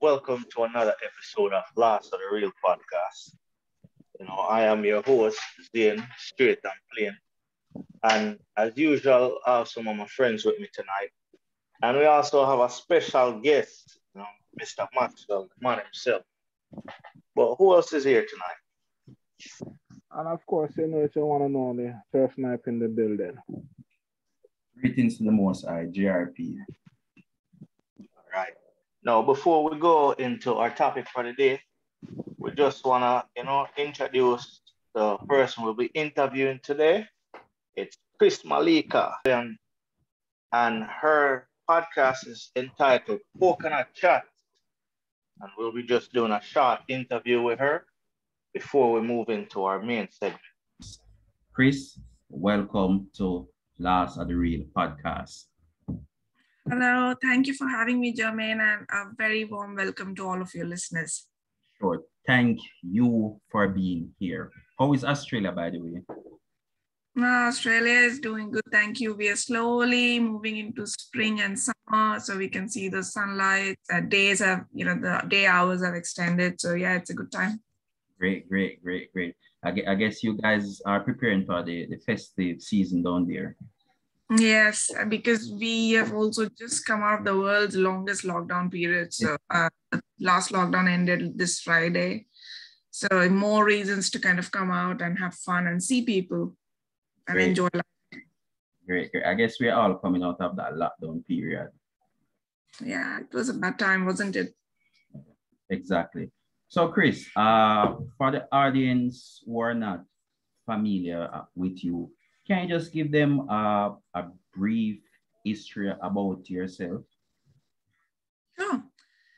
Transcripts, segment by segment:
welcome to another episode of Last of the Real podcast. I am your host, Zane, straight and plain. And as usual, I have some of my friends with me tonight. And we also have a special guest, Mr. Maxwell, the man himself. But who else is here tonight? And of course, it's your one and only Turf Snipe in the building. Greetings to the Most High, JRP. All right. Now, before we go into our topic for the day, we just want to, introduce the person we'll be interviewing today. It's Chris Mallika, and her podcast is entitled Coconut Chat. And we'll be just doing a short interview with her before we move into our main segment. Chris, welcome to Last of the Real podcast. Hello, thank you for having me, Jermaine, and a very warm welcome to all of your listeners. Sure. Thank you for being here. How is Australia, by the way? Australia is doing good, thank you. We are slowly moving into spring and summer, so we can see the sunlight. Days have, the day hours have extended. So yeah, it's a good time. Great. I guess you guys are preparing for the festive season down there. Yes, because we have also just come out of the world's longest lockdown period. So the last lockdown ended this Friday. So more reasons to kind of come out and have fun and see people and enjoy life. Great. I guess we're all coming out of that lockdown period. Yeah, it was a bad time, wasn't it? Exactly. So Chris, for the audience who are not familiar with you, can you just give them a brief history about yourself? Sure.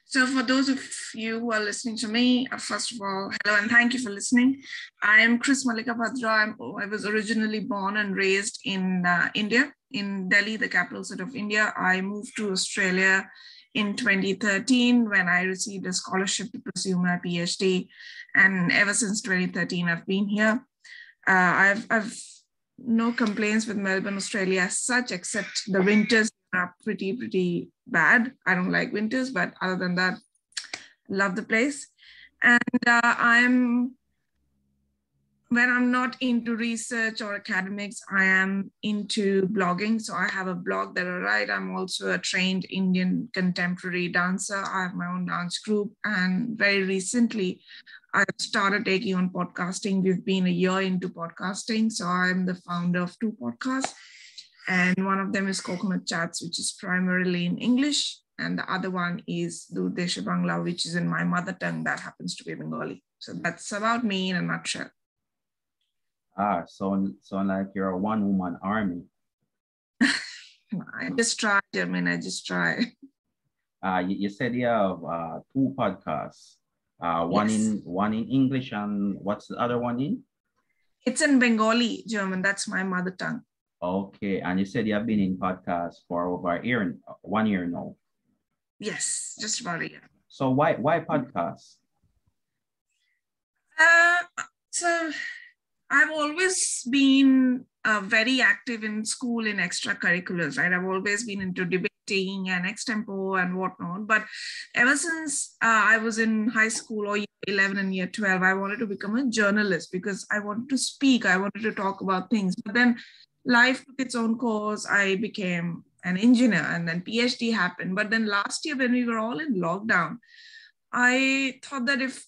So for those of you who are listening to me, first of all, hello and thank you for listening. I am Chris Mallika Bhadra. I was originally born and raised in India, in Delhi, the capital city of India. I moved to Australia in 2013 when I received a scholarship to pursue my PhD. And ever since 2013, I've been here. I've no complaints with Melbourne, Australia as such, except the winters are pretty bad. I don't like winters, but other than that, love the place. And when I'm not into research or academics, I am into blogging. So I have a blog that I write. I'm also a trained Indian contemporary dancer. I have my own dance group. And very recently, I've started taking on podcasting. We've been a year into podcasting. So I'm the founder of 2 podcasts. And one of them is Coconut Chats, which is primarily in English. And the other one is Dood Deshe Bangla, which is in my mother tongue that happens to be Bengali. So that's about me in a nutshell. So like you're a one-woman army. I just try. You said you have 2 podcasts. One in English, and what's the other one in? It's in Bengali, German. That's my mother tongue. Okay, and you said you have been in podcasts for over 1 year now. Yes, just about a year. So why podcasts? So I've always been very active in school in extracurriculars, right? I've always been into debating and extempo and whatnot. But ever since I was in high school or year 11 and year 12, I wanted to become a journalist because I wanted to speak. I wanted to talk about things. But then life took its own course. I became an engineer and then PhD happened. But then last year when we were all in lockdown, I thought that if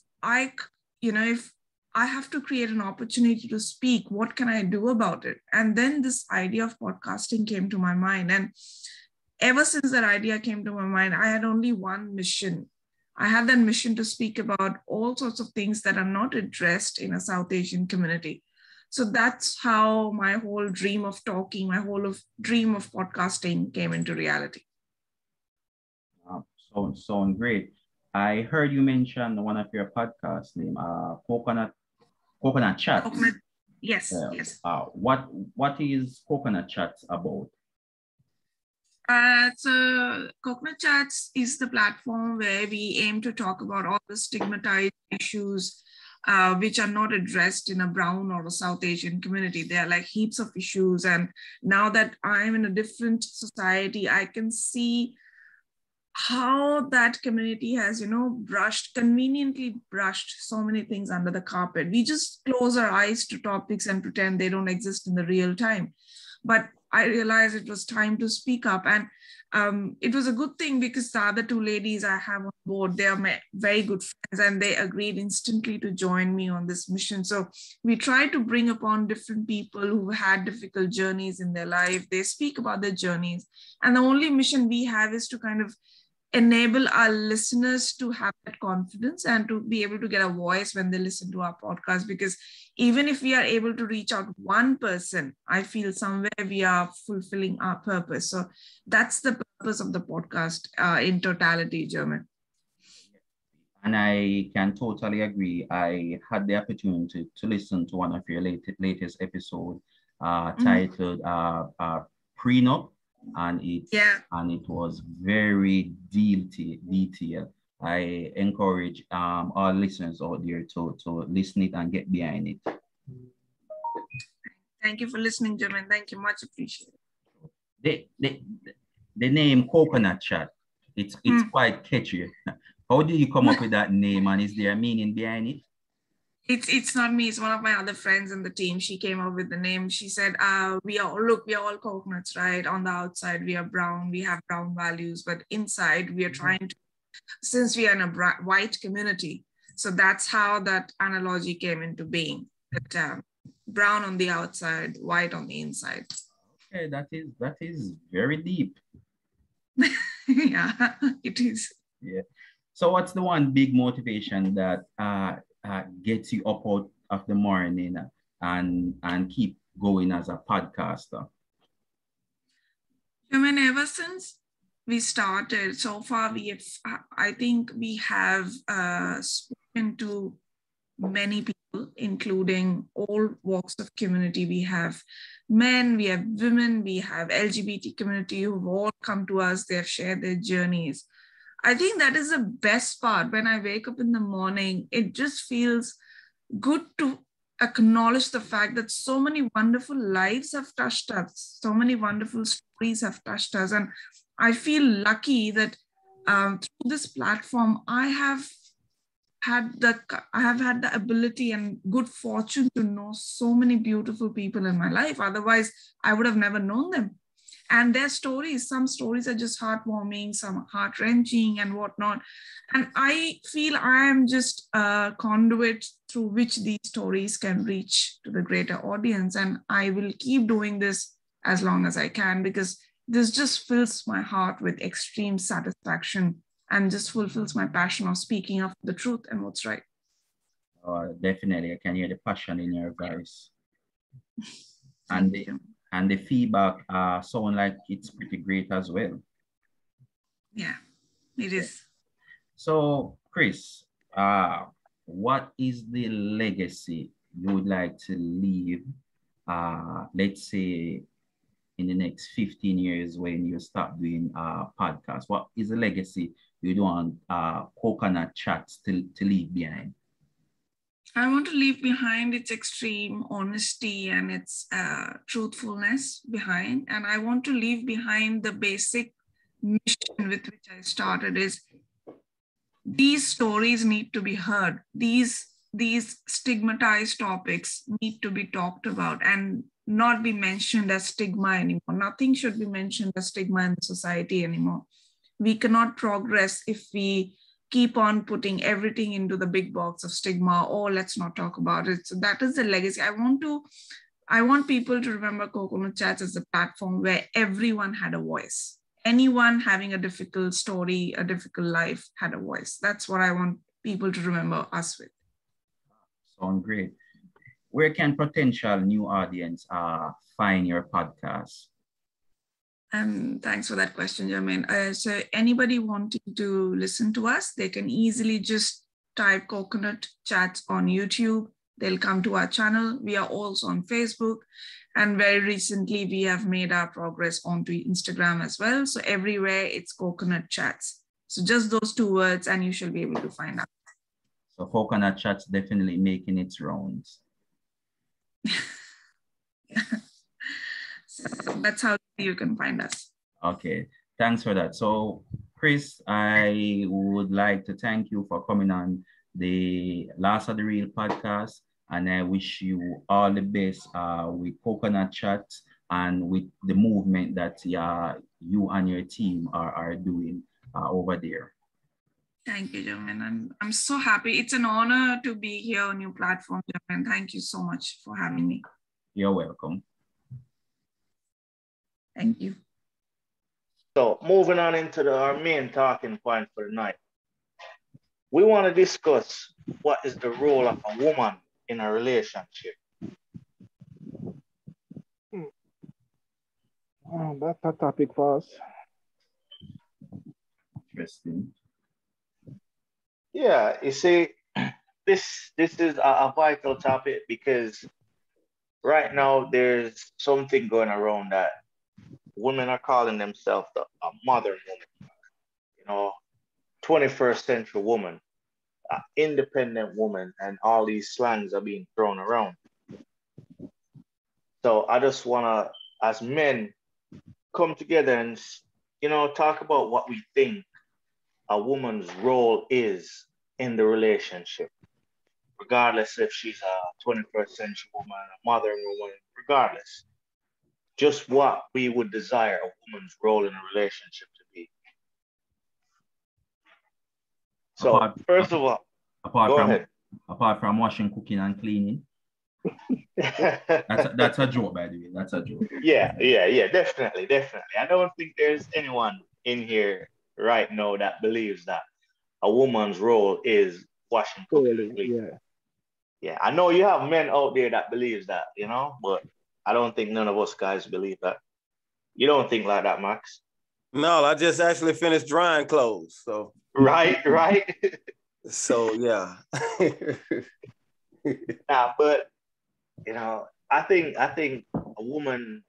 I have to create an opportunity to speak, what can I do about it? And then this idea of podcasting came to my mind. And ever since that idea came to my mind, I had only one mission. I had that mission to speak about all sorts of things that are not addressed in a South Asian community. So that's how my whole dream of talking, dream of podcasting came into reality. Sound great. I heard you mention one of your podcasts named Coconut Chats. Yes, yes. What is Coconut Chats about? So Coconut Chats is the platform where we aim to talk about all the stigmatized issues which are not addressed in a brown or a South Asian community. There are like heaps of issues. And now that I'm in a different society, I can see how that community has, conveniently brushed so many things under the carpet. We just close our eyes to topics and pretend they don't exist in the real time. But I realized it was time to speak up. And it was a good thing because the other two ladies I have on board, they are my very good friends, and they agreed instantly to join me on this mission. So we try to bring upon different people who had difficult journeys in their life. They speak about their journeys. And the only mission we have is to kind of enable our listeners to have that confidence and to be able to get a voice when they listen to our podcast. Because even if we are able to reach out one person, I feel somewhere we are fulfilling our purpose. So that's the purpose of the podcast in totality, German. And I can totally agree. I had the opportunity to listen to one of your latest episode titled Prenup. And it was very detailed. I encourage our listeners out there to listen it and get behind it. Thank you for listening, German. Thank you, much appreciated. The name Coconut Chat, it's quite catchy. How did you come up with that name, and is there a meaning behind it? It's not me. It's one of my other friends in the team. She came up with the name. She said, we are all coconuts, right? On the outside, we are brown. We have brown values, but inside we are trying to, since we are in a white community. So that's how that analogy came into being. That brown on the outside, white on the inside. Okay, that is very deep. Yeah, it is. Yeah. So what's the one big motivation that gets you up out of the morning and keep going as a podcaster? I mean, ever since we started, so far I think we have spoken to many people, including all walks of community. We have men, we have women, we have LGBT community who've all come to us. They have shared their journeys. I think that is the best part. When I wake up in the morning, it just feels good to acknowledge the fact that so many wonderful lives have touched us. So many wonderful stories have touched us. And I feel lucky that through this platform, I have had the ability and good fortune to know so many beautiful people in my life. Otherwise, I would have never known them. And their stories, some stories are just heartwarming, some heart-wrenching and whatnot. And I feel I am just a conduit through which these stories can reach to the greater audience. And I will keep doing this as long as I can, because this just fills my heart with extreme satisfaction and just fulfills my passion of speaking of the truth and what's right. Definitely, I can hear the passion in your voice. And the feedback sound like it's pretty great as well. Yeah, it is. So, Chris, what is the legacy you would like to leave, let's say, in the next 15 years when you start doing podcasts? What is the legacy you want Coconut Chats to leave behind? I want to leave behind its extreme honesty and its truthfulness behind. And I want to leave behind the basic mission with which I started is these stories need to be heard. These stigmatized topics need to be talked about and not be mentioned as stigma anymore. Nothing should be mentioned as stigma in society anymore. We cannot progress if we keep on putting everything into the big box of stigma, or let's not talk about it. So that is the legacy. I want people to remember Coconut Chats as a platform where everyone had a voice. Anyone having a difficult story, a difficult life had a voice. That's what I want people to remember us with. Sounds great. Where can potential new audience find your podcast? Thanks for that question, Jermaine. So anybody wanting to listen to us, they can easily just type Coconut Chats on YouTube. They'll come to our channel. We are also on Facebook. And very recently, we have made our progress onto Instagram as well. So everywhere it's Coconut Chats. So just those two words and you should be able to find out. So Coconut Chats definitely making its rounds. Yeah. So that's how you can find us. Okay, thanks for that. So Chris, I would like to thank you for coming on the Last of the Real podcast, and I wish you all the best with Coconut Chat and with the movement that you and your team are doing over there. Thank you, Jermaine. I'm so happy. It's an honor to be here on your platform, Jermaine. Thank you so much for having me. You're welcome. Thank you. So moving on into our main talking point for the night. We want to discuss what is the role of a woman in a relationship. That's a topic for us. Interesting. Yeah, you see, this is a vital topic because right now there's something going around that women are calling themselves a modern woman, you know, 21st century woman, independent woman, and all these slangs are being thrown around. So I just want to, as men, come together and, you know, talk about what we think a woman's role is in the relationship, regardless if she's a 21st century woman, a modern woman, regardless. Just what we would desire a woman's role in a relationship to be. So first of all, apart from washing, cooking, and cleaning. that's a joke, by the way. That's a joke. Yeah, definitely. I don't think there's anyone in here right now that believes that a woman's role is washing, cooking, and cleaning. Yeah, I know you have men out there that believes that, you know, but I don't think none of us guys believe that. You don't think like that, Max? No, I just actually finished drying clothes. So right. So yeah. Nah, but you know, I think a woman,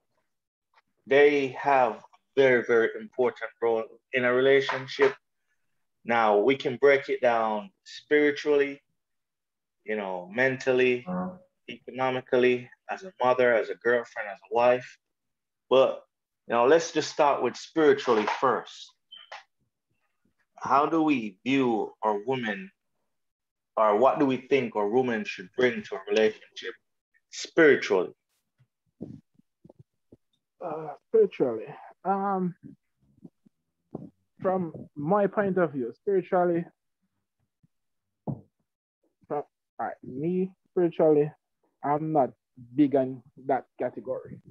they have a very, very important role in a relationship. Now we can break it down spiritually, you know, mentally, economically, as a mother, as a girlfriend, as a wife. But you know, let's just start with spiritually first. How do we view our women, or what do we think our women should bring to a relationship spiritually? Spiritually, from my point of view, spiritually, me spiritually, I'm not big on that category.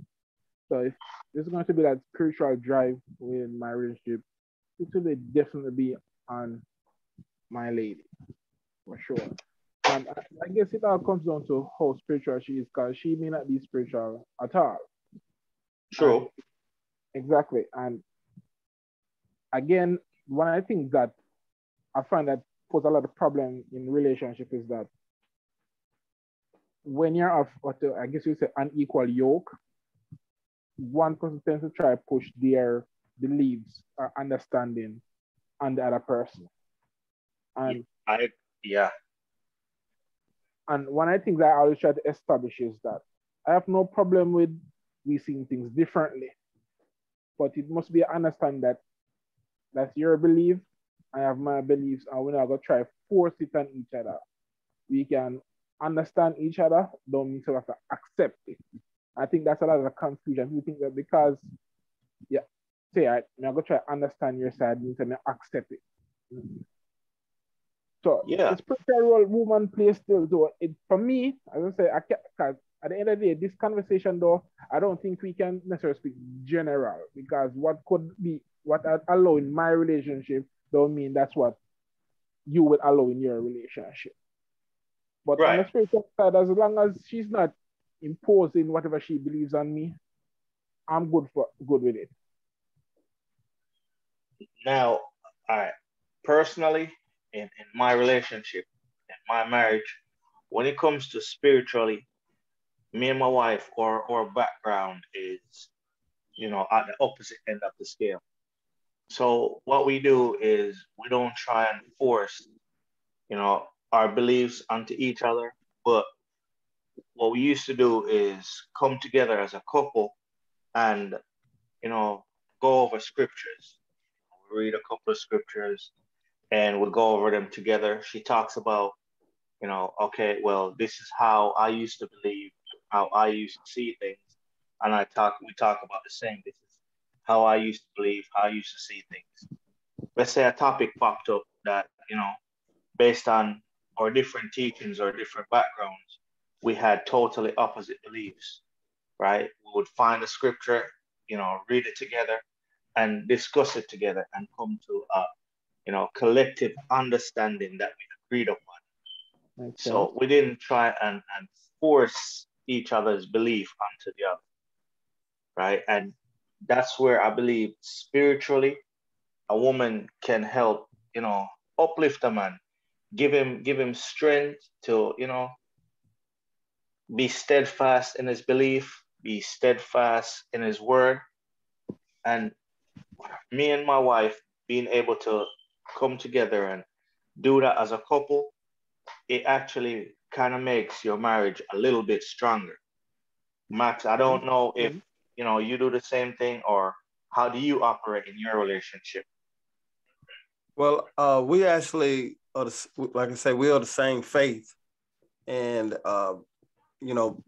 So if there's going to be that spiritual drive in my relationship, it will definitely be on my lady, for sure. And I guess it all comes down to how spiritual she is, because she may not be spiritual at all. True. Exactly. And again, one of the things that I find that pose a lot of problem in relationship is that when you're of, I guess you say, unequal yoke, one person tends to try to push their beliefs or understanding on the other person. And And one of the things I always try to establish is that I have no problem with we seeing things differently, but it must be understand that that's your belief, I have my beliefs, and we're not going to try to force it on each other. We can understand each other, don't mean to have to accept it. I think that's a lot of the confusion. You think that because, I'm going to try to understand your side, means I'm going to accept it. So the spiritual role woman plays still, though, for me, as I say, because at the end of the day, this conversation, though, I don't think we can necessarily speak general, because what could be, what I allow in my relationship don't mean that's what you would allow in your relationship. But on the spiritual side, as long as she's not imposing whatever she believes on me, I'm good with it. Now, all right, personally, in my relationship, in my marriage, when it comes to spiritually, me and my wife, our background is, you know, at the opposite end of the scale. So what we do is we don't try and force, you know, our beliefs onto each other, but what we used to do is come together as a couple and, you know, go over scriptures. we read a couple of scriptures and we go over them together. She talks about, okay, well, this is how I used to believe, how I used to see things. And we talk about the same. This is how I used to believe, how I used to see things. Let's say a topic popped up that, based on our different teachings or different backgrounds, we had totally opposite beliefs, right? We would find a scripture, read it together and discuss it together and come to a, collective understanding that we agreed upon. Makes So sense. we didn't try and force each other's belief onto the other, right? And that's where I believe spiritually a woman can help, uplift a man, give him strength to, be steadfast in his belief, be steadfast in his word. And me and my wife being able to come together and do that as a couple, it actually kind of makes your marriage a little bit stronger. Max, I don't know if you do the same thing, or how do you operate in your relationship? Well, we actually are like I say, we are the same faith, and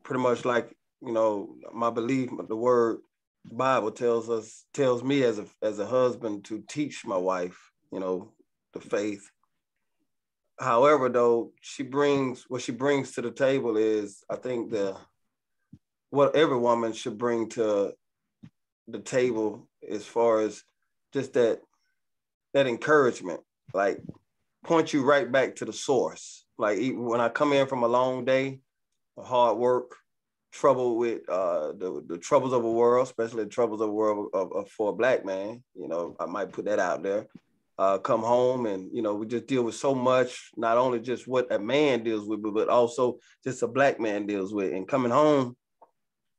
pretty much like my belief, the word Bible tells me as a husband to teach my wife, the faith. However, though, what she brings to the table is, I think, what every woman should bring to the table, as far as just that encouragement, like point you right back to the source. Like, even when I come in from a long day of hard work, trouble with the troubles of the world, especially the troubles of the world for a Black man, I might put that out there. Come home and, we just deal with so much, not only just what a man deals with, but also just a Black man deals with. And coming home,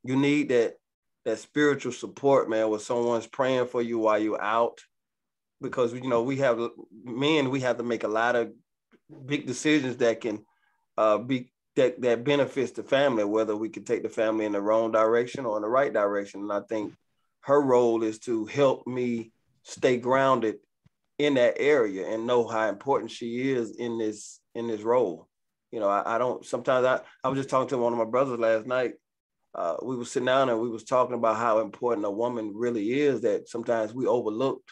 you need that spiritual support, man, where someone's praying for you while you're out. Because, we have to make a lot of big decisions that can be that benefits the family, whether we can take the family in the wrong direction or in the right direction. And I think her role is to help me stay grounded in that area and know how important she is in this role. I don't, sometimes I was just talking to one of my brothers last night. We were sitting down and we was talking about how important a woman really is, that sometimes we overlooked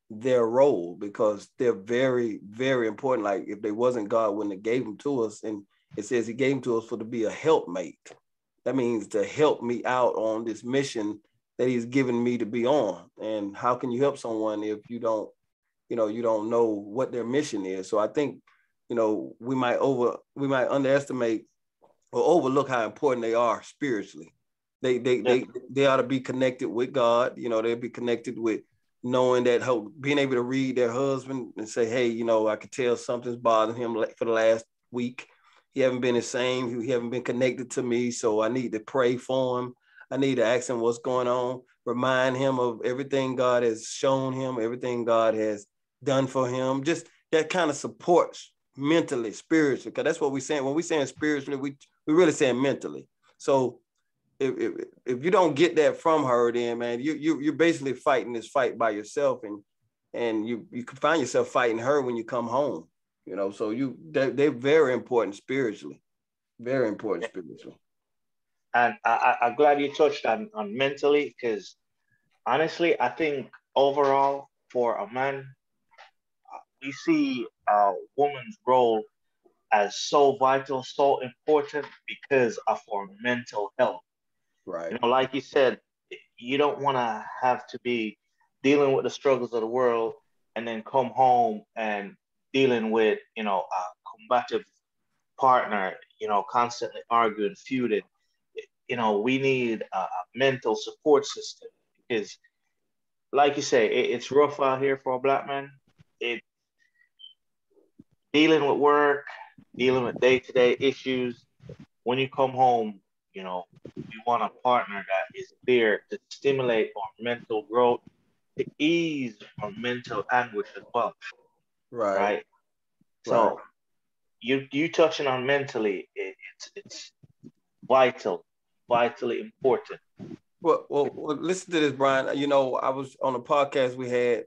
their role, because they're very, very important. Like, if they wasn't, God wouldn't have gave them to us. And it says he gave them to us to be a helpmate. That means to help me out on this mission that he's given me to be on. And how can you help someone if you don't know what their mission is? So I think, we might underestimate or overlook how important they are spiritually. They ought to be connected with God. They'll be connected with knowing that, being able to read their husband and say, hey, I could tell something's bothering him for the last week. He haven't been the same. He haven't been connected to me. So I need to pray for him. I need to ask him what's going on, remind him of everything God has shown him, everything God has done for him. Just that kind of support mentally, spiritually, because that's what we're saying. When we're saying spiritually, we really saying mentally. So if you don't get that from her, then, man, you're basically fighting this fight by yourself, and you can find yourself fighting her when you come home. So they're very important spiritually, very important spiritually. And I'm glad you touched on mentally, because honestly, I think overall for a man, we see a woman's role as so vital, so important because of our mental health. Right. Like you said, you don't want to have to be dealing with the struggles of the world and then come home and dealing with, a combative partner, constantly arguing, feuding. We need a mental support system, because, like you say, it's rough out here for a Black man. It dealing with work, dealing with day-to-day issues. When you come home, we want a partner that is there to stimulate our mental growth, to ease our mental anguish as well. Right. So you touching on mentally, it's vitally important. Well, listen to this, Brian. I was on a podcast we had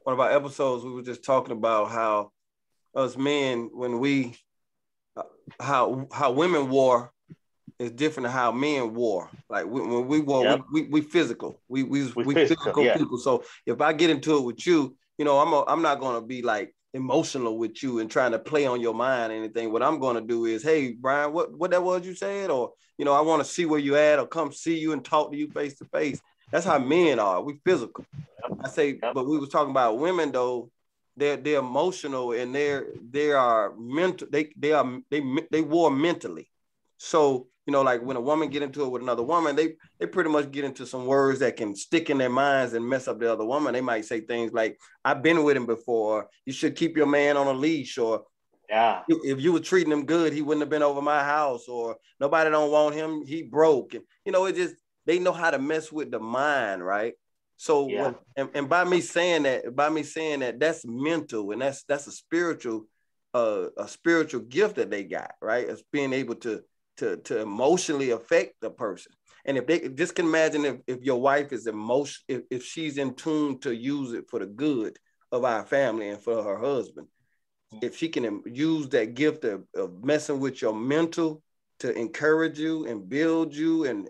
one of our episodes, we were just talking about how us men, when we, how women wore is different than how men wore. Like when we wore, Yep. we physical. We physical yeah. people. So if I get into it with you, you know, I'm not gonna be like emotional with you and trying to play on your mind or anything. What I'm gonna do is, hey, Brian, what that was you said? Or, you know, I want to see where you at or come see you and talk to you face to face. That's how men are. We physical. I say, but we was talking about women though. They're emotional and they are mental. They war mentally. So, you know, like when a woman get into it with another woman, they pretty much get into some words that can stick in their minds and mess up the other woman. They might say things like, "I've been with him before. You should keep your man on a leash," or Yeah. if you were treating him good, he wouldn't have been over my house, or nobody don't want him, he broke. And, you know, it just, they know how to mess with the mind, right? So Yeah. and by me saying that, that's mental and that's a spiritual gift that they got, right? It's being able to emotionally affect the person. And if they just can imagine if your wife is if she's in tune to use it for the good of our family and for her husband, if she can use that gift of messing with your mental to encourage you and build you and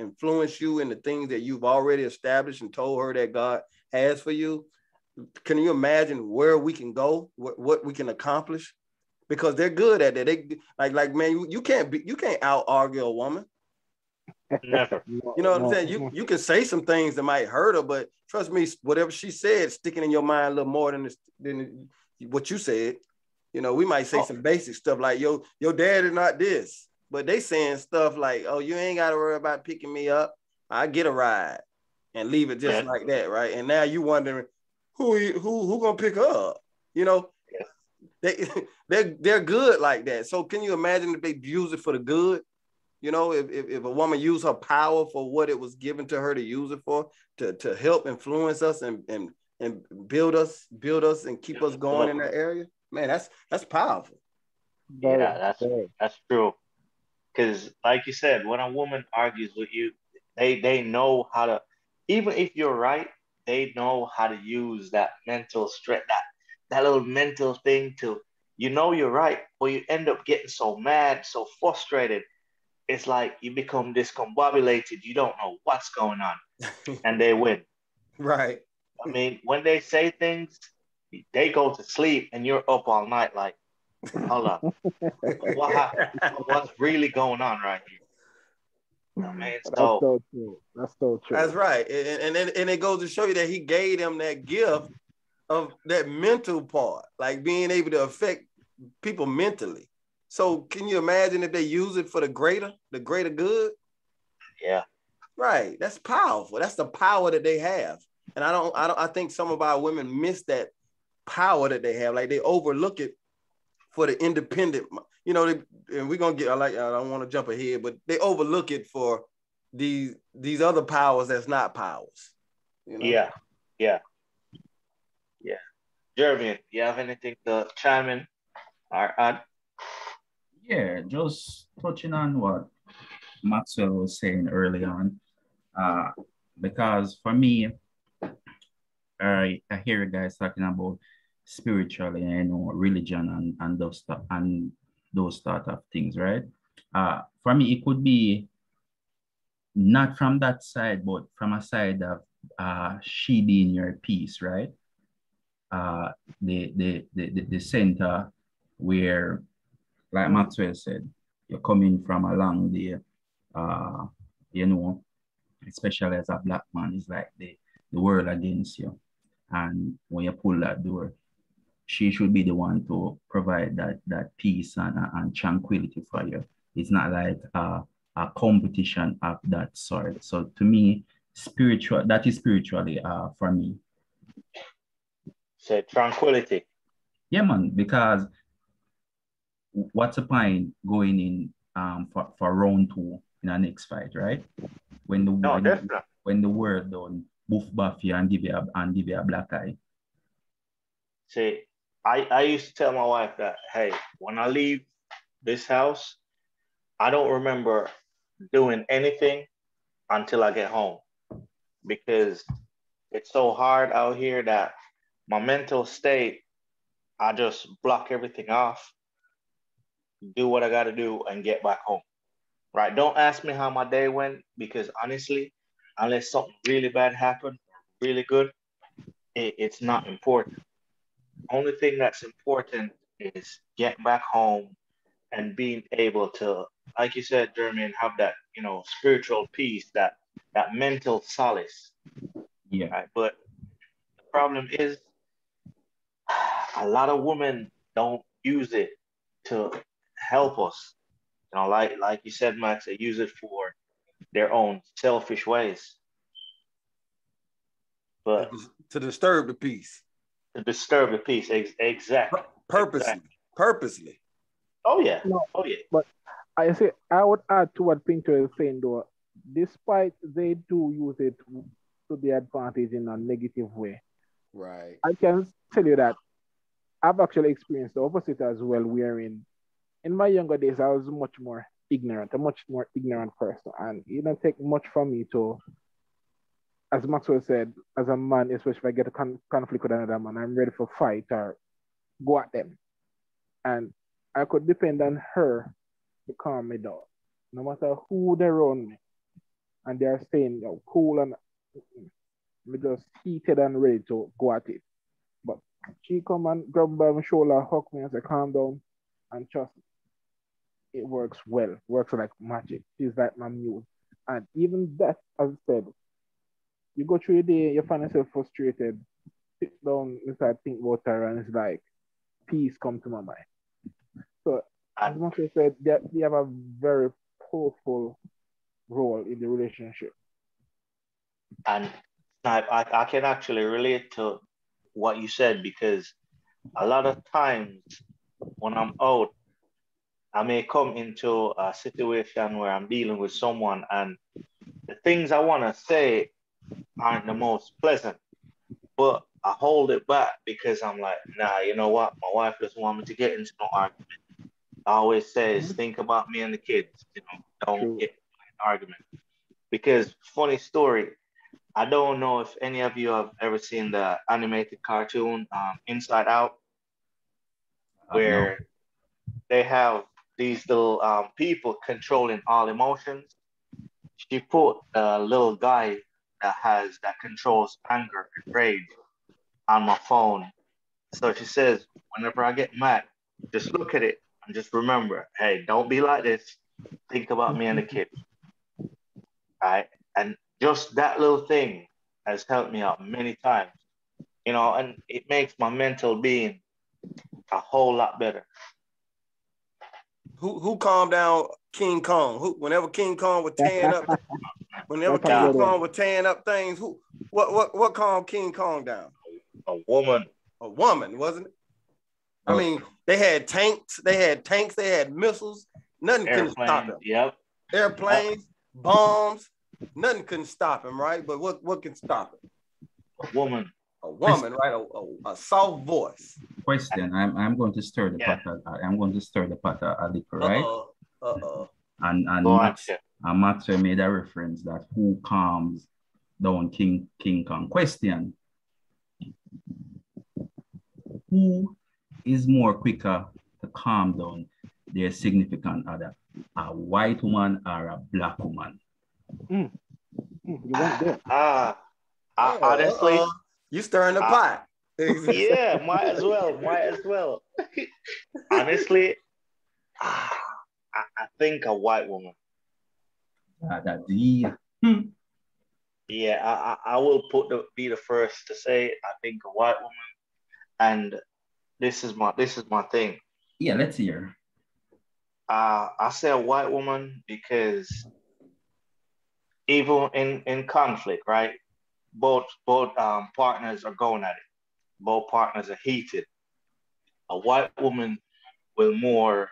influence you in the things that you've already established and told her that God has for you, can you imagine where we can go, what we can accomplish? Because they're good at that. They like man, you can't out argue a woman. Never. You know what I'm saying? You can say some things that might hurt her, but trust me, whatever she said, sticking in your mind a little more than what you said. You know, we might say some basic stuff like, your dad is not this, but they saying stuff like, oh, you ain't got to worry about picking me up. I get a ride, and leave it just like that, right? And now you wondering who gonna pick her up? You know, they're good like that. So can you imagine if they use it for the good? You know, if a woman used her power for what it was given to her to use it for, to help influence us and build us and keep us going in that area, man, that's powerful. Yeah, that's true. Because like you said, when a woman argues with you, they know how to, even if you're right, they know how to use that mental strength, that little mental thing to, you know, you're right, but you end up getting so mad, so frustrated. It's like you become discombobulated. You don't know what's going on, and they win. Right. I mean, when they say things, they go to sleep, and you're up all night. Like, hold on, what's really going on right here? I mean, That's so true. That's so true. That's right, and it goes to show you that he gave them that gift of that mental part, like being able to affect people mentally. So can you imagine if they use it for the greater good? Yeah. Right. That's powerful. That's the power that they have. And I think some of our women miss that power that they have. Like they overlook it for the independent, you know, and we're gonna get, I don't want to jump ahead, but they overlook it for these other powers that's not powers. You know? Yeah. Yeah. Yeah. Jeremy, you have anything to chime in or add? Yeah, just touching on what Maxwell was saying early on, because for me, I hear you guys talking about spiritually, you know, religion and those stuff and those sort of things, right? For me, it could be not from that side, but from a side of she being your peace, right? The center where, like Maxwell said, you're coming from a long day, you know, especially as a black man, it's like the world against you. And when you pull that door, she should be the one to provide that peace and tranquility for you. It's not like a competition of that sort. So to me, that is spiritually for me. Say tranquility. Yeah, man, because what's the point going in for round 2 in our next fight, right? When the world done boof buff you and give you a black eye. See, I used to tell my wife that, hey, when I leave this house, I don't remember doing anything until I get home, because it's so hard out here that my mental state, I just block everything off, do what I got to do, and get back home. Right? Don't ask me how my day went because honestly, unless something really bad happened, really good, it's not important. Only thing that's important is getting back home and being able to, like you said, Jermaine, have that, spiritual peace, that mental solace. Yeah. Right? But the problem is a lot of women don't use it to help us. Like you said, Max, they use it for their own selfish ways. But To disturb the peace. to disturb the peace, exactly. Purposely. Oh yeah. No, Oh yeah. but I would add to what Pinto is saying though, despite they do use it to their advantage in a negative way. Right. I can tell you that I've actually experienced the opposite as well, wherein in my younger days I was a much more ignorant person. And it didn't take much for me to, as Maxwell said, as a man, especially if I get a conflict with another man, I'm ready for fight or go at them. And I could depend on her to calm me down, no matter who they're around me. And they're staying cool and me just heated and ready to go at it. But she come and grab me by my shoulder, hug me and say, calm down and trust me. It works well, works like magic. She's like my muse. And even that, as I said, you go through your day, you find yourself frustrated, sit down and start think about her, and it's like peace come to my mind. So as much as I said, they have a very powerful role in the relationship. And I can actually relate to what you said because a lot of times when I'm out, I may come into a situation where I'm dealing with someone and the things I want to say aren't the most pleasant, but I hold it back because I'm like, nah, you know what? My wife doesn't want me to get into no argument. I always says, think about me and the kids, don't get into an argument. Because funny story, I don't know if any of you have ever seen the animated cartoon Inside Out, where they have these little people controlling all emotions. She put a little guy that controls anger and rage on my phone. So she says, whenever I get mad, just look at it and just remember, hey, don't be like this. Think about me and the kids. All right. And just that little thing has helped me out many times, and it makes my mental being a whole lot better. Who calmed down King Kong? Whenever King Kong was tearing up, things, what calmed King Kong down? A woman. A woman, wasn't it? I mean, they had tanks, they had missiles, nothing couldn't stop them. Yep. Airplanes, bombs, nothing couldn't stop him, right? But what can stop him? A woman. A woman, right? A soft voice. Question. I'm going to stir the pot. I'm going to stir the pot a little, right? And Maxwell made a reference that who calms down King Kong. Question. Who is more quicker to calm down their significant other? A white woman or a black woman? You went there. Honestly, you stirring the pot. Yeah, might as well. Honestly, I think a white woman. Yeah, I will be the first to say I think a white woman, and this is my thing. Yeah, let's hear. I say a white woman because even in conflict, right? Both partners are going at it. Both partners are heated. A white woman will more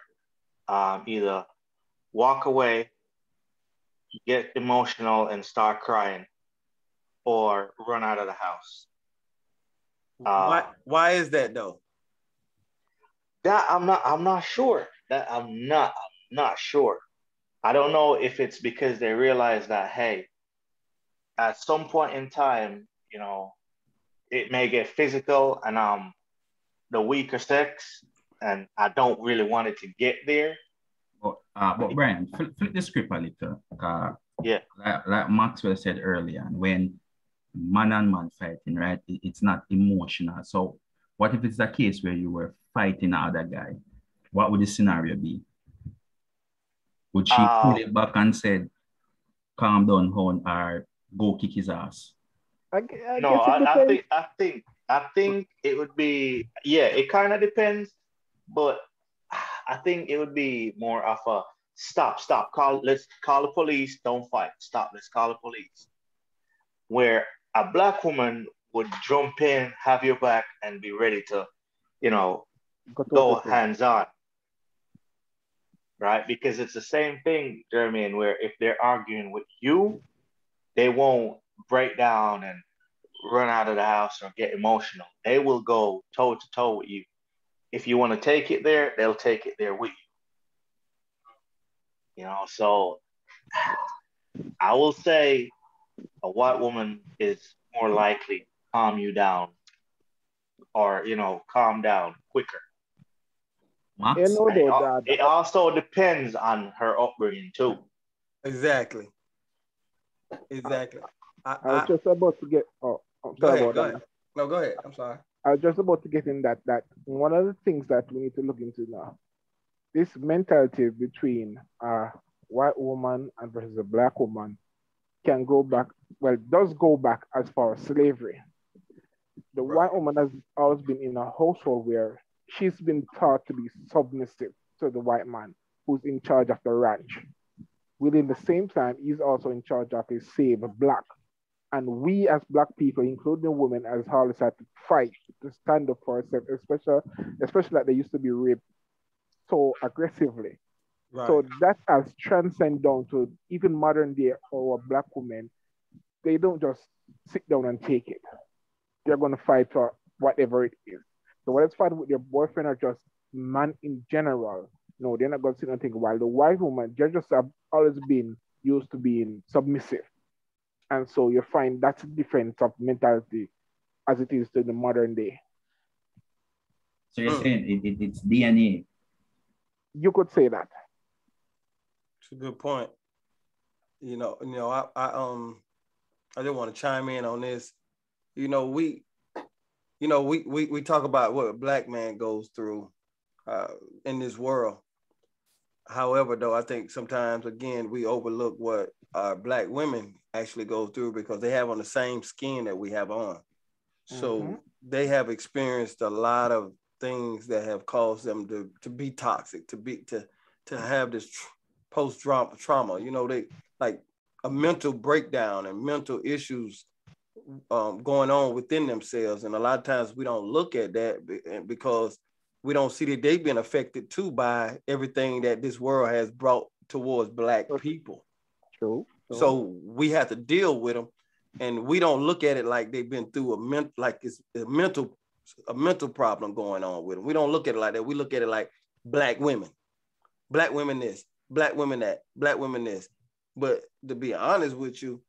either walk away, get emotional, and start crying, or run out of the house. Why is that though? That I'm not sure. I'm not sure. I don't know if it's because they realize that, hey, at some point in time, it may get physical, and the weaker sex, and I don't really want it to get there. But Brian, flip the script a little. Yeah. Like Maxwell said earlier, when man and man fighting, right? It's not emotional. So what if it's a case where you were fighting the other guy? What would the scenario be? Would she pull it back and said, calm down, hon, or go kick his ass? I think it would be, yeah, it kind of depends, but I think it would be more of a stop, let's call the police, don't fight, stop, let's call the police. Where a black woman would jump in, have your back, and be ready to, go hands on. Right? Because it's the same thing, Jermaine, where if they're arguing with you, they won't break down and run out of the house or get emotional. They will go toe to toe with you. If you want to take it there, they'll take it there with you. So I will say a white woman is more likely to calm you down or, calm down quicker. It also depends on her upbringing too. Exactly. I was just about to get. Oh, I'm sorry about that. No, go ahead. I'm sorry. I was just about to get in that one of the things that we need to look into now, this mentality between a white woman and versus a black woman can go back. Well, it does go back as far as slavery. The white woman has always been in a household where she's been taught to be submissive to the white man who's in charge of the ranch. Within the same time, he's also in charge of his save black. And we as black people, including women, as always had to fight to stand up for ourselves, especially like they used to be raped so aggressively. Right. So that has transcended down to even modern day or black women. They don't just sit down and take it. They're going to fight for whatever it is. So whether it's fighting with your boyfriend or just man in general, no, they're not going to sit and think, while the white woman, they just have always been used to being submissive. And so you find that's a difference of mentality as it is to the modern day. So you're saying it's DNA? You could say that. It's a good point. I just want to chime in on this. We talk about what a black man goes through in this world. However, though, I think sometimes, again, we overlook what black women actually go through because they have on the same skin that we have on. So they have experienced a lot of things that have caused them to be toxic, to have this post-trauma. They like a mental breakdown and mental issues going on within themselves. And a lot of times we don't look at that because we don't see that they've been affected too by everything that this world has brought towards black people. True. So we have to deal with them, and we don't look at it like they've been through it's a mental problem going on with them. We don't look at it like that. We look at it like black women this, black women that, black women this. But to be honest with you,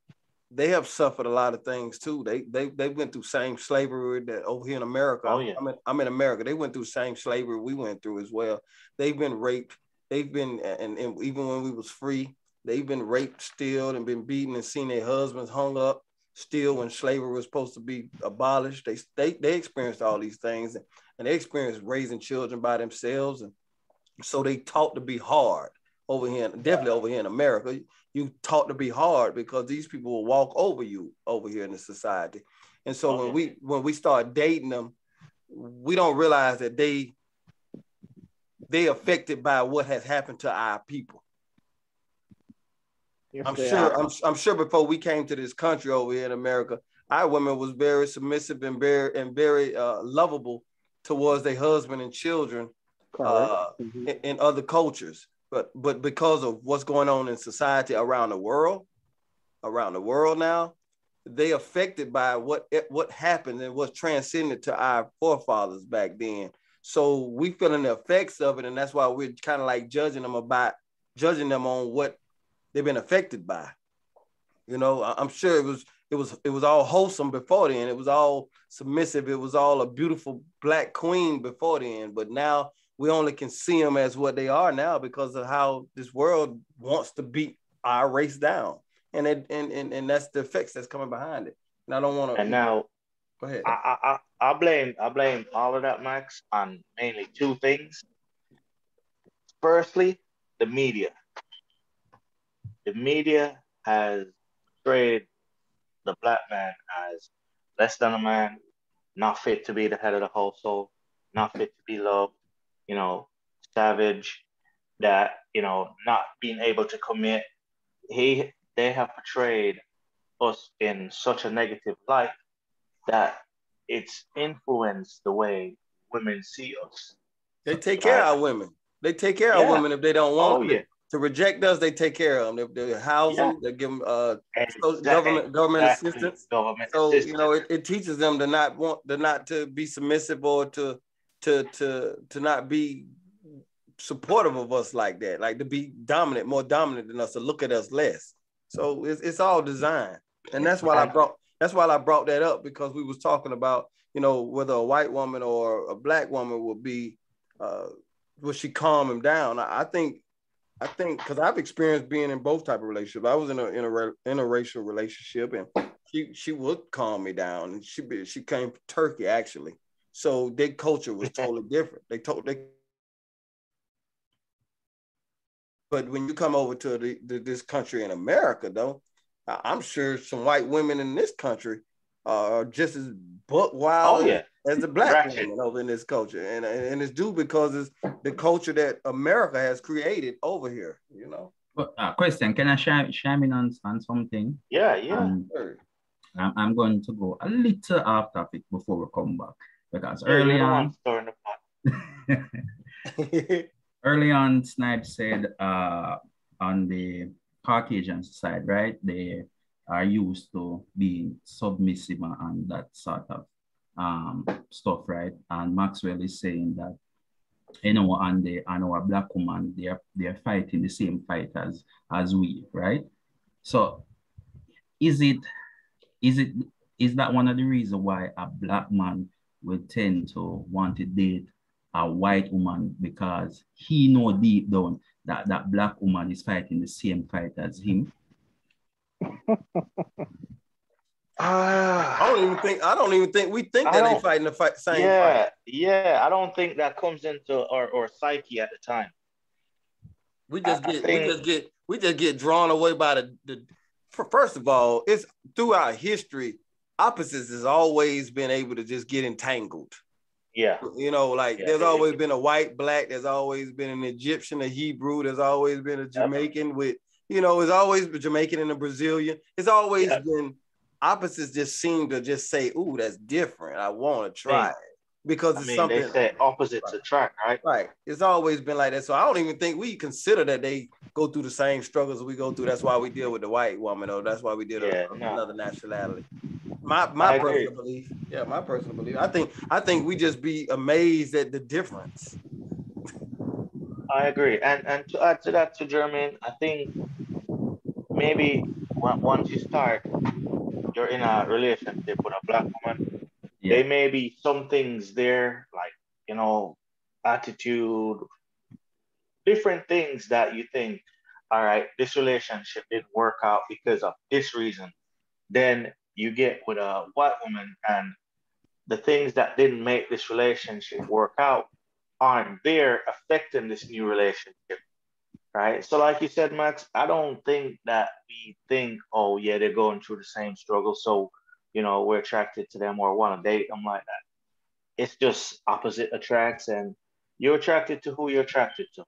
they have suffered a lot of things too. They went through same slavery that over here in America. Oh, yeah. I'm in America. They went through same slavery we went through as well. They've been raped. They've been, and even when we was free, they've been raped still and been beaten and seen their husbands hung up still when slavery was supposed to be abolished. They experienced all these things, and they experienced raising children by themselves. And so they taught to be hard over here, definitely over here in America. You taught to be hard because these people will walk over you over here in the society. And so when we start dating them, we don't realize that they affected by what has happened to our people. Yes, I'm sure before we came to this country over here in America, our women was very submissive and very lovable towards their husband and children in other cultures. But because of what's going on in society around the world now, they affected by what happened and what's transcended to our forefathers back then. So we feeling the effects of it, and that's why we're kind of like judging them on what they've been affected by. I'm sure it was all wholesome before then. It was all submissive. It was all a beautiful black queen before then. But now we only can see them as what they are now because of how this world wants to beat our race down. And that's the effects that's coming behind it. And I don't want to. And now, go ahead. I blame all of that, Max, on mainly two things. Firstly, the media. The media has portrayed the black man as less than a man, not fit to be the head of the household, not fit to be loved, savage, that, not being able to commit. They have portrayed us in such a negative light that it's influenced the way women see us. They take care of our women. They take care of women if they don't want to reject us. They take care of them. They house them. They give them government assistance. It teaches them to not to be submissive or to not be supportive of us like that, like to be more dominant than us, to look at us less. So it's all designed, and that's why I brought that up, because we was talking about whether a white woman or a black woman would be will she calm him down. I think because I've experienced being in both type of relationships. I was in a interracial relationship, and she would calm me down, and she came from Turkey actually, so their culture was totally different. But when you come over to this country in America, though, I'm sure some white women in this country are just as buck wild as the black women over in this culture. And it's due because it's the culture that America has created over here, Question, can I chime in on something? Yeah. I'm going to go a little off topic before we come back, because early on, Snipes said on the Caucasian side, right? They are used to being submissive and that sort of stuff, right? And Maxwell is saying that, on our black woman, they're fighting the same fight as we, right? So is that one of the reasons why a black man would tend to want to date a white woman, because he know deep down that black woman is fighting the same fight as him? I don't even think we think that they fighting the same fight. Yeah. I don't think that comes into our psyche at the time. We just get drawn away by the. First of all, it's throughout history, opposites has always been able to just get entangled. Yeah. There's always been a white, black, there's always been an Egyptian, a Hebrew, there's always been a Jamaican with, it's always a Jamaican and a Brazilian. It's always been opposites just seem to just say, ooh, that's different. I want to try it. Because it's something. They say opposites attract, right? Right. It's always been like that. So I don't even think we consider that they go through the same struggles we go through. That's why we deal with the white woman, or that's why we deal with another nationality. My personal belief. Yeah, my personal belief. I think we just be amazed at the difference. I agree. And to add to that, to Jermaine, I think maybe once you start, you're in a relationship with a black woman, there may be some things there, like, attitude, different things that you think, all right, this relationship didn't work out because of this reason. Then you get with a white woman, and the things that didn't make this relationship work out aren't there affecting this new relationship, right? So like you said, Max, I don't think that we think, oh yeah, they're going through the same struggle, so we're attracted to them or want to date them like that. It's just opposite attracts, and you're attracted to who you're attracted to.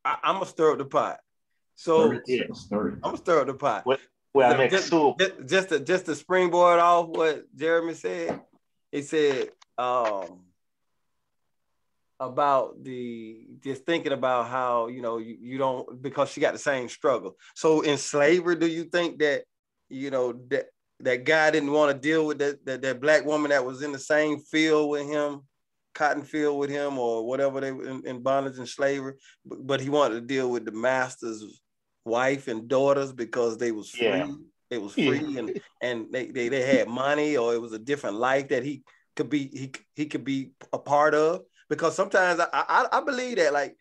I'm gonna stir up the pot. So I'm gonna stir up the pot. Just to springboard off what Jeremy said. He said about just thinking about how you don't, because she got the same struggle. So in slavery, do you think that that guy didn't want to deal with that black woman that was in the same field with him, cotton field with him, or whatever they were in bondage and slavery, but he wanted to deal with the master's wife and daughters because they was free? it was free and they had money, or it was a different life that he could be a part of. Because sometimes I believe that, like,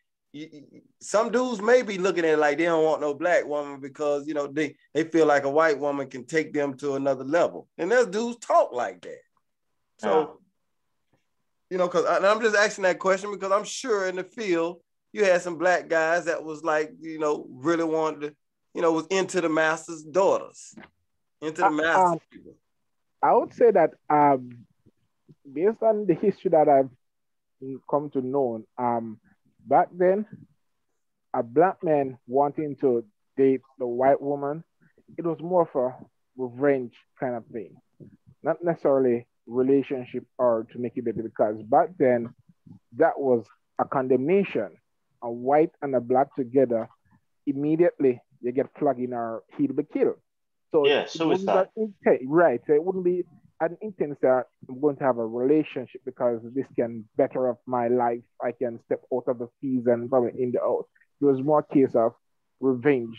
some dudes may be looking at it like they don't want no black woman because, you know, they feel like a white woman can take them to another level. And there's dudes talk like that. So, you know, because I'm just asking that question because I'm sure in the field you had some black guys that was like, you know, really wanted to, you know, was into the master's daughters, into the master's people. I would say that based on the history that I've come to know, back then, a black man wanting to date the white woman, it was more of a revenge kind of thing, not necessarily relationship or to make it better, because back then that was a condemnation. A white and a black together, immediately you get flogged in or he'll be killed. So yeah, suicide. Right. So it wouldn't be an intent that I'm going to have a relationship because this can better up my life. I can step out of the fees and probably in the out. It was more case of revenge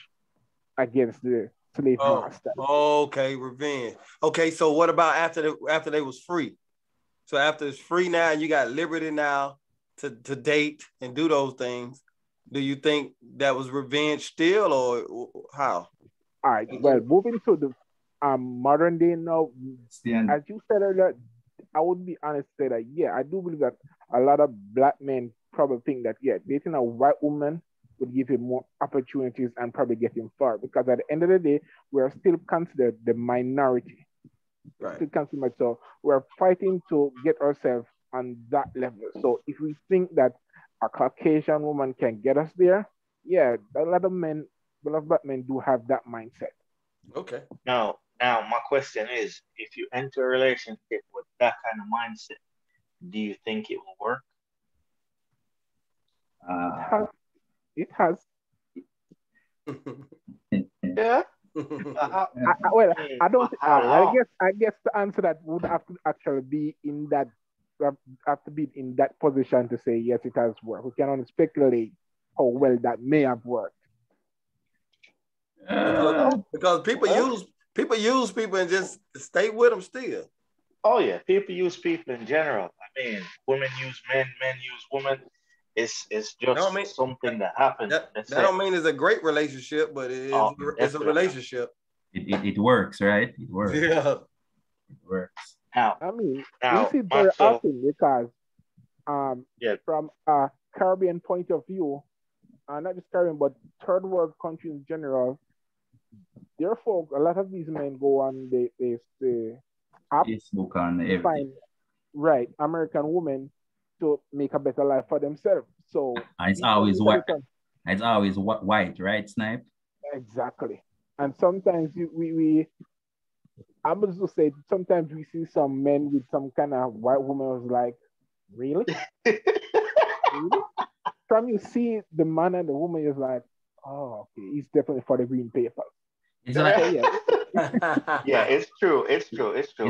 against the slave master. Okay, revenge. Okay, so what about after they was free? So after it's free now, and you got liberty now to date and do those things, do you think that was revenge still, or how? All right. Well, moving to the modern day now, as you said earlier, I would be honest to say that, yeah, I do believe that a lot of black men probably think that, yeah, dating a white woman would give him more opportunities and probably get him far, because at the end of the day, we're still considered the minority. Right. So we're fighting to get ourselves on that level. So if we think that a Caucasian woman can get us there, yeah, a lot of black men do have that mindset. Okay. Now, my question is, if you enter a relationship with that kind of mindset, do you think it will work? It has. Yeah. Well, I don't. I guess the answer that would have to actually be in that have to be in that position to say yes, it has worked. We can only speculate how well that may have worked. Because people use people and just stay with them still. Oh yeah, people use people in general. I mean, women use men, men use women. It's just something that happens. That don't mean it's a great relationship, but it's a relationship. It works, right? It works. Yeah. It works. I mean, we see it very often because from a Caribbean point of view, not just Caribbean, but third world countries in general, therefore, a lot of these men go on the Facebook and everything. Find American women to make a better life for themselves. So it's always white. It's always white, right, Snipe? Exactly. And sometimes I must just say, sometimes we see some men with some kind of white woman who's like, really? Really? From you see the man and the woman is like, oh, okay, he's definitely for the green paper. It's like, yeah, it's true.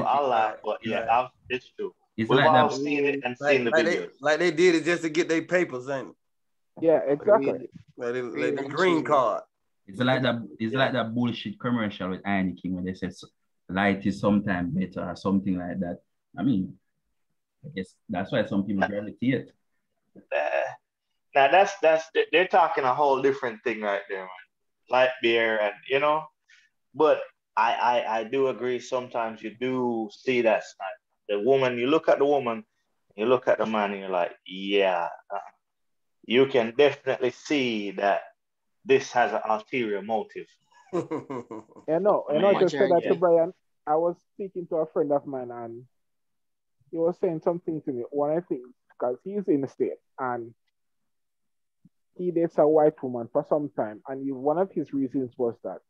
I'll laugh, but yeah, it's true. We've all seen it and seen the videos. Like they did it just to get their papers, ain't it? Yeah, exactly. Like the green card. It's like that bullshit commercial with Heineken when they say light is sometimes better or something like that. I mean, I guess that's why some people gravitate. Now they're talking a whole different thing right there, man. Light beer and but I do agree. Sometimes you do see that the woman. You look at the woman, you look at the man, and you're like, yeah, you can definitely see that this has an ulterior motive. I just said that to Brian. I was speaking to a friend of mine, and he was saying something to me. One of the things, because he's in the States and he dates a white woman for some time, and one of his reasons was that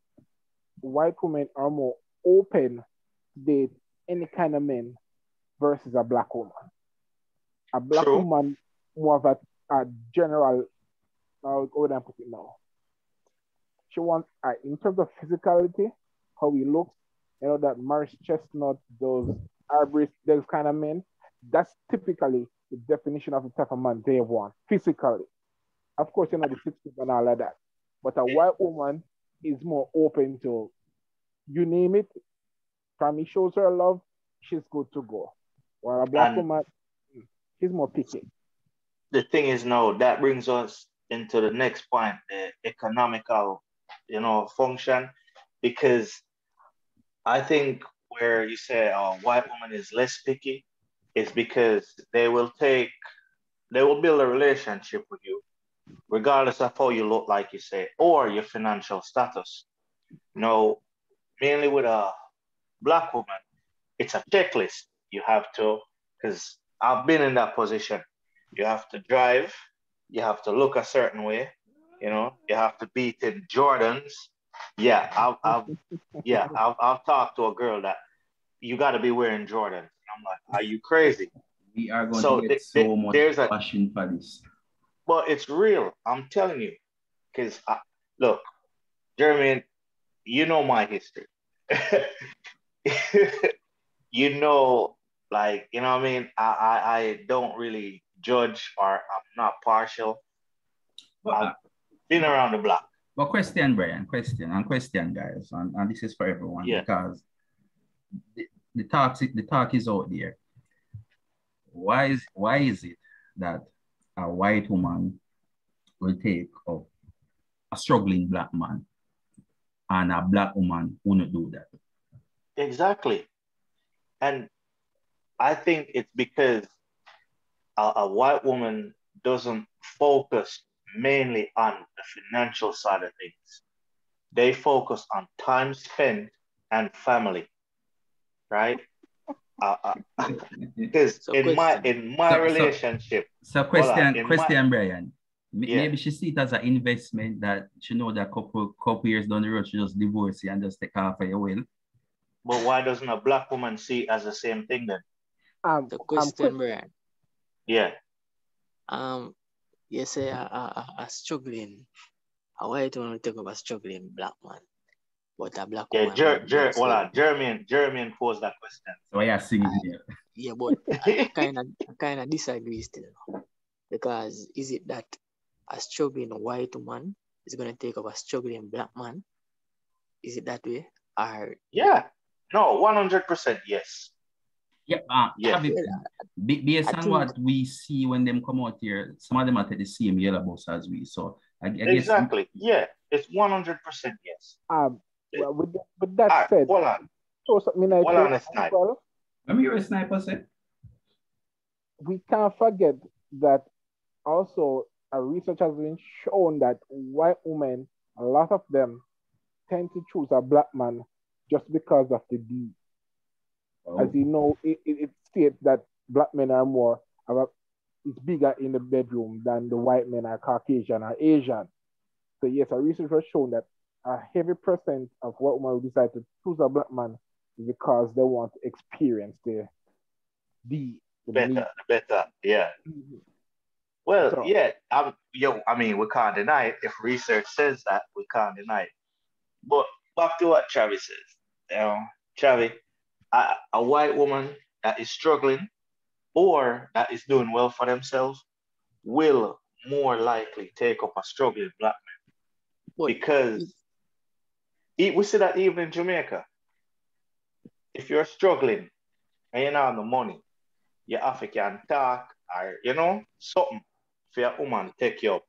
white women are more open to date any kind of men versus a black woman. A black woman more of a general. How would I put it now? She wants, in terms of physicality, how he looks, that Morris Chestnut, those arborist, those kind of men. That's typically the definition of the type of man they want physically. Of course, the 60s and all of that. But a white woman is more open to you name it, from he shows her love, she's good to go. While a black woman, she's more picky. The thing is now that brings us into the next point, the economical, function, because I think where you say a white woman is less picky is because they will build a relationship with you, regardless of how you look, like you say, or your financial status. Mainly with a black woman, it's a checklist. You have to, because I've been in that position. You have to drive, you have to look a certain way, you have to beat in Jordans. Yeah, I'll talk to a girl that you got to be wearing Jordans. I'm like, are you crazy? We are going to get so much passion for this. But it's real. I'm telling you, because look, Jeremy, you know my history. Like, what I mean? I don't really judge, or I'm not partial. I've been around the block. But question, Brian, question, guys, and this is for everyone, because the talk is out there. Why is it that a white woman will take up a struggling black man and a black woman wouldn't do that? Exactly. And I think it's because a white woman doesn't focus mainly on the financial side of things. They focus on time spent and family, right? Because in my relationship. So question, Brian. Maybe she see it as an investment that she know that couple years down the road she just divorce you and just take half of your will. But why doesn't a black woman see it as the same thing then? The question, Brian. Yeah. You say a struggling, a white woman take up a struggling black man, but a black woman. Jeremy posed that question. So I see it here. Yeah, but I kind of disagree still, because is it that a struggling white woman is gonna take up a struggling black man? Is it that way? Or no, 100% yes. Yep. Yeah. Based on what we see when them come out here, some of them are the same yellow bus as we. So I guess exactly. Yeah, it's 100% yes. Well, with that said, hold on. So something I hold on a snipe. Well, let me hear a sniper say. We can't forget that also research has been shown that white women, a lot of them tend to choose a black man just because of the deed. As you know, it states that black men are more, it's bigger in the bedroom than the white men are Caucasian or Asian. So yes, our research has shown that a heavy percent of white women will decide to choose a black man because they want to experience the better, yeah. Mm-hmm. Well, so, yeah, I mean, we can't deny it. If research says that, we can't deny it. But back to what Travis says. Travis, a white woman that is struggling or that is doing well for themselves will more likely take up a struggling black man. Because we see that even in Jamaica. If you're struggling and you're not on the money, you have to talk or, something for your woman to take you up.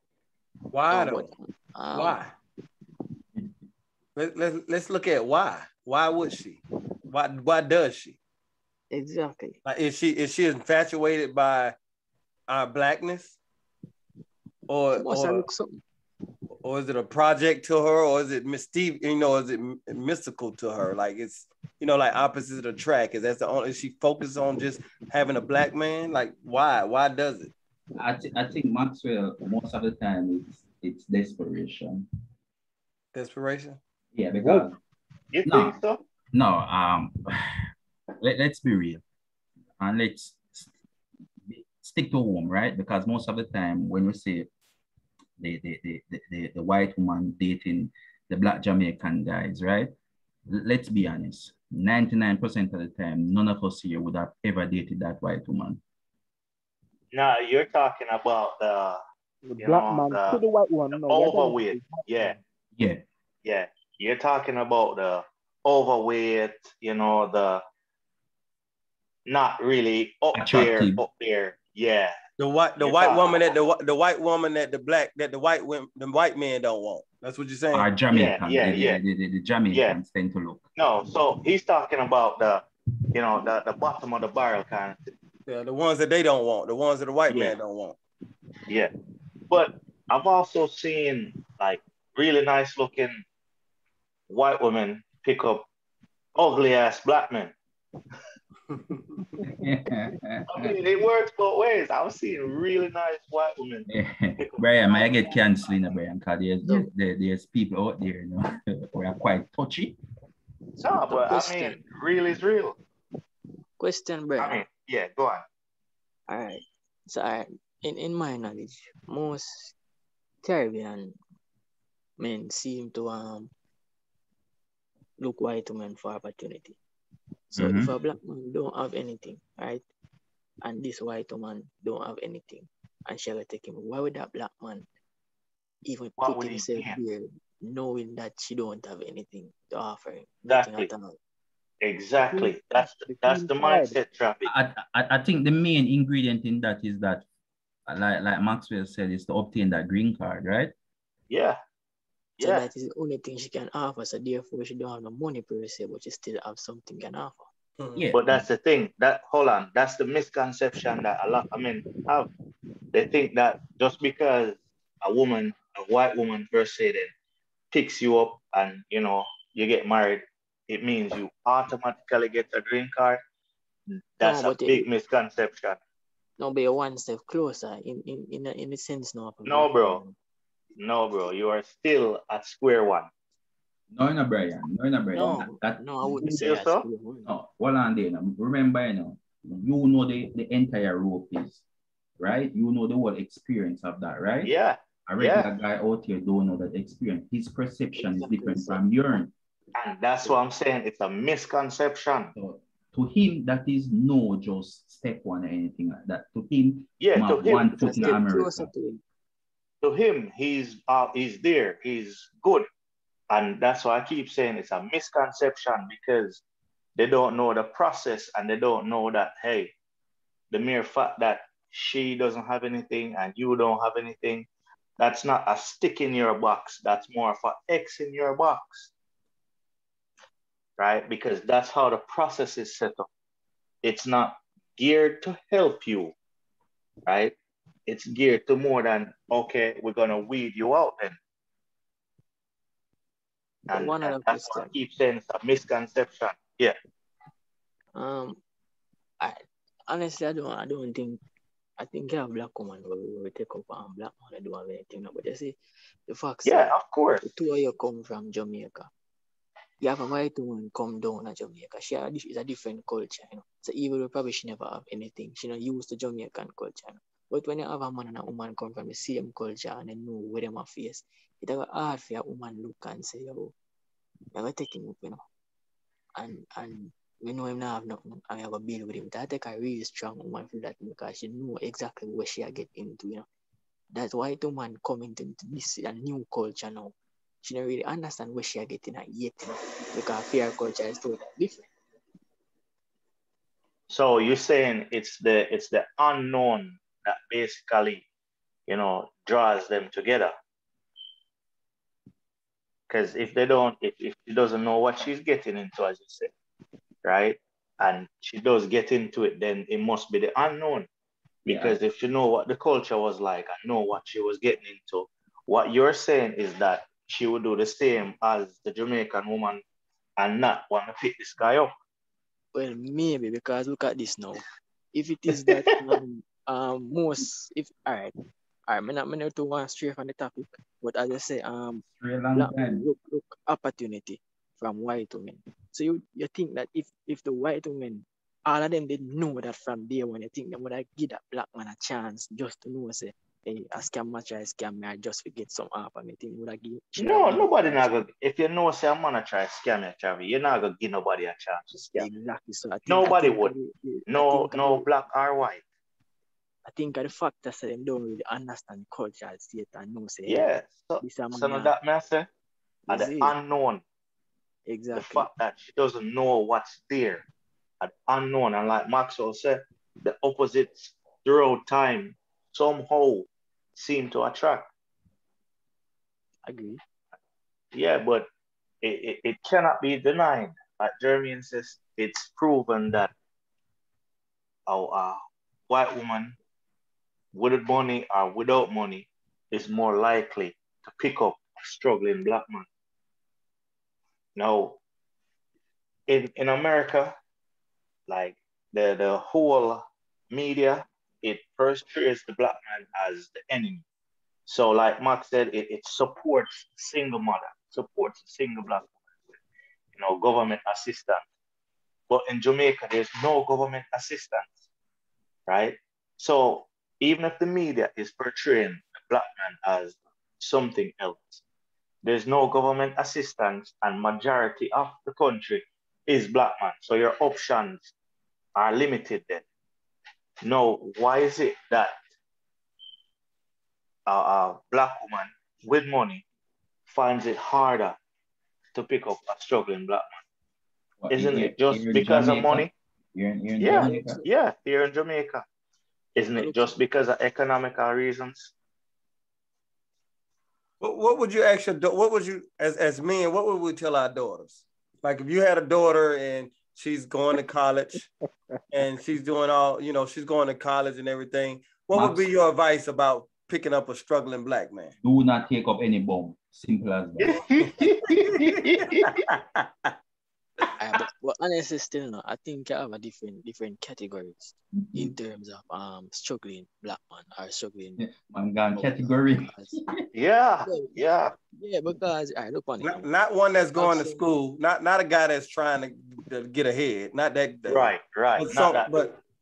Why though? Why? Let's look at why. Why would she? Why does she? Exactly. Like is she infatuated by our blackness? Or is it a project to her, or is it mysterious, is it mystical to her? Like it's like opposites attract. Is she focused on just having a black man? Like why does it? I think Maxwell, most of the time it's desperation. Desperation? Yeah, because you think so? No, let's be real and let's stick to home, right? Because most of the time when you say the white woman dating the black Jamaican guys, right? Let's be honest. 99% of the time, none of us here would have ever dated that white woman. No, you're talking about the black man to the white one. Overweight. Yeah. You're talking about overweight, you know, the not really Attractive. up there. Yeah. The white woman that the white woman that the white men don't want. That's what you're saying. Or Jamaican. Yeah. The Jamaicans tend to look. No, so he's talking about the, you know, the bottom of the barrel kind of thing. Yeah, the ones that they don't want, the ones that the white man don't want. Yeah. But I've also seen like really nice looking white women pick up ugly ass black men. I mean, it works both ways. I was seeing really nice white women. Brian, I get canceling, Brian, because there's people out there, you know, who are quite touchy. No, but I mean, real is real. Question, Brian. I mean, yeah, go on. All right. So, in my knowledge, most Caribbean men seem to look white women for opportunity. So if a black man don't have anything, right, and this white woman don't have anything, and she will take him, why would that black man even put himself there, knowing that she don't have anything to offer him? Exactly. That's the mindset traffic. I think the main ingredient in that is that, like Maxwell said, is to obtain that green card, right? Yeah. So that is the only thing she can offer. So therefore, she don't have no money per se, but she still have something can offer. Yeah. But that's the thing. That's the misconception that a lot of men have. They think that just because a white woman per se, then picks you up and, you know, you get married, it means you automatically get a green card. That's a big misconception. No, but you're one step closer in a sense now. No, bro. You are still at square one. No, Brian. No, I wouldn't say so. No, hold on there. Remember, you know the entire rope is, right? You know the whole experience of that, right? Yeah. A regular guy out here don't know that experience. His perception is different from yours. And that's what I'm saying. It's a misconception. So, to him, that is no just step one or anything like that. To him, one foot in America. To him, he's there. He's good. And that's why I keep saying it's a misconception, because they don't know the process, and they don't know that, hey, the mere fact that she doesn't have anything and you don't have anything, that's not a stick in your box. That's more of an X in your box. Right? Because that's how the process is set up. It's not geared to help you, right? It's geared to more than, okay, we're going to weed you out then. And that's what I keep saying, it's a misconception. Yeah. Honestly, I think a black woman will take up on black man and do anything. But you see, the fact of course. The two of you come from Jamaica. You have a white woman come down to Jamaica. It's a different culture, you know. So even though she never have anything, she not used to Jamaican culture. You know? But when you have a man and a woman come from the same culture and they know where them are face, it's hard for a woman look and say, yo, I'm going to take him up, you know. And we know him now have nothing, and we have a bill with him. That take a really strong woman for that, because she know exactly what she get into, you know. That's why the woman coming into this a new culture now. She don't really understand what she getting at yet, you know, because fear culture is totally different. So you're saying it's the unknown that basically, you know, draws them together. Because if she doesn't know what she's getting into, as you said, right, and she does get into it, then it must be the unknown. Because if she know what the culture was like and know what she was getting into, what you're saying is that she would do the same as the Jamaican woman and not want to pick this guy up. Well, maybe, because look at this now. If it is that I'm not to one straight on the topic, but as I say, look opportunity from white women. So you think that if the white women, all of them didn't know that from day one, you think they would have give that black man a chance just to know, say, hey, I scam match, I scam me, I just forget some app and I think would have give. No, nobody not gonna, if you know say I'm gonna try to scam you, Travis, you're not gonna give nobody a chance to scam. Exactly. So nobody would. No black or white. I think the fact that them don't really understand cultural state and know say so that may say the unknown. Exactly. The fact that she doesn't know what's there, an unknown, and like Maxwell said, the opposites throughout time somehow seem to attract. Agree. Yeah, but it cannot be denied. Like Jeremy says, it's proven that a white woman with money or without money is more likely to pick up a struggling black man. Now, in America, like the whole media, it portrays the black man as the enemy. So, like Max said, it supports single mother, supports single black woman, government assistance. But in Jamaica, there's no government assistance, right? So even if the media is portraying the black man as something else, there's no government assistance, and majority of the country is black man. So your options are limited then. Now, why is it that a black woman with money finds it harder to pick up a struggling black man? What, Isn't it just here in because of Jamaica? money? Here in Yeah, Jamaica? yeah, here in Jamaica. Isn't it just because of economical reasons? What would you actually do? What would you, as men, what would we tell our daughters? Like if you had a daughter and she's going to college and she's doing all, she's going to college and everything, what would be your advice about picking up a struggling black man? Do not take up any bomb. Simple as that. But honestly, still no. I think I have a different categories in terms of struggling black man or struggling. Man, gone category. Yeah. Because I look on it. Not one that's going to school. Not a guy that's trying to get ahead. Not that. Right.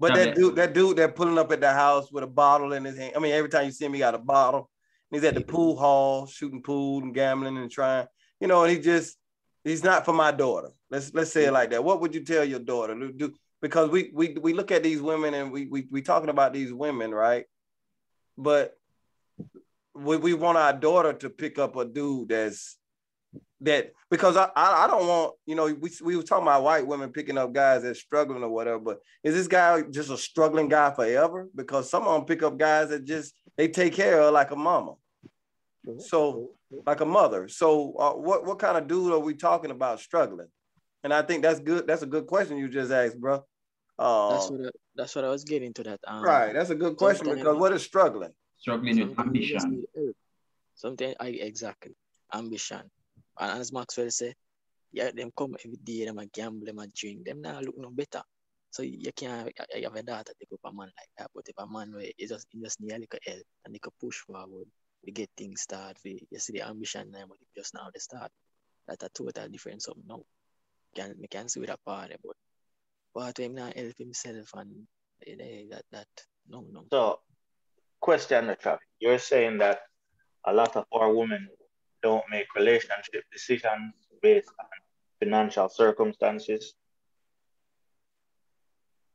But that dude that pulling up at the house with a bottle in his hand. I mean, every time you see him, he got a bottle. And he's at the pool hall shooting pool and gambling and trying. And he's not for my daughter. Let's say it like that. What would you tell your daughter to do? Because we look at these women and we talking about these women, right? But we want our daughter to pick up a dude because I don't want, we were talking about white women picking up guys that's struggling or whatever, but is this guy just a struggling guy forever? Because some of them pick up guys that they take care of like a mama. So like a mother. So what kind of dude are we talking about struggling? And I think that's good. That's a good question you just asked, bro. That's what I was getting to that. Right. That's a good question because what is struggling? Struggling with ambition. Something exactly. Ambition. And as Maxwell said, yeah, them come every day, them a gamble, them a drink, them now look no better. So you can't have a daughter take up a man like that. But if a man where you just need a little help and they can push forward, we get things started. You see the ambition now, but just now they start. That's a total difference of now. We can see with a partner, but him not help himself and no. So, question, Travis. You're saying that a lot of our women don't make relationship decisions based on financial circumstances.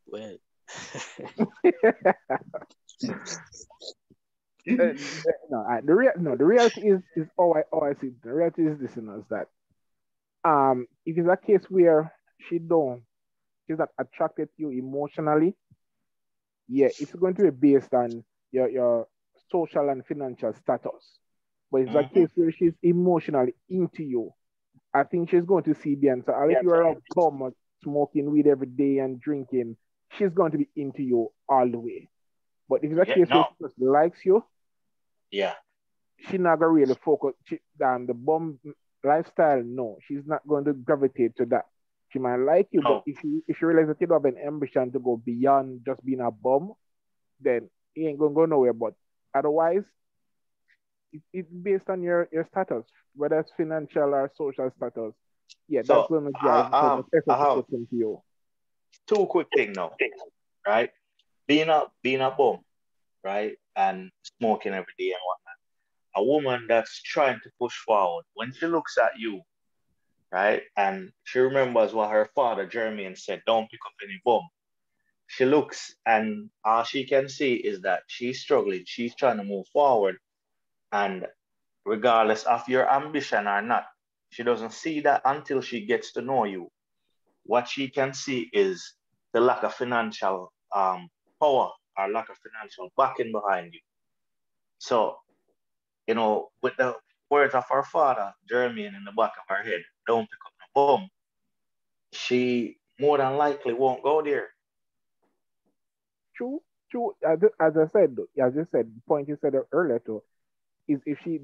Well, the reality is how I see it. The reality is this, is that if it's a case where she's not attracted to you emotionally, yeah, it's going to be based on your social and financial status. But it's a case where she's emotionally into you, I think she's going to see the answer. If you are a bum smoking weed every day and drinking, she's going to be into you all the way. But if it's a case where she just likes you, she's not going to really focus on the bum lifestyle. No, she's not going to gravitate to that. She might like you, but if she realizes that you don't have an ambition to go beyond just being a bum, then you ain't going to go nowhere. But otherwise, it's based on your status, whether it's financial or social status. Yeah, so that's going to drive effort to put into you. Two quick things now, right? Being a bum, right, and smoking every day and whatnot. A woman that's trying to push forward, when she looks at you, right, and she remembers what her father Jeremy said, don't pick up any bum. She looks and all she can see is that she's struggling. She's trying to move forward. And regardless of your ambition or not, She doesn't see that until she gets to know you. What she can see is the lack of financial power or lack of financial backing behind you. So, you know, with the words of her father, Jermaine, in the back of her head, don't pick up the bum, she more than likely won't go there. True, true. As I said, as you said, the point you said earlier too, is if she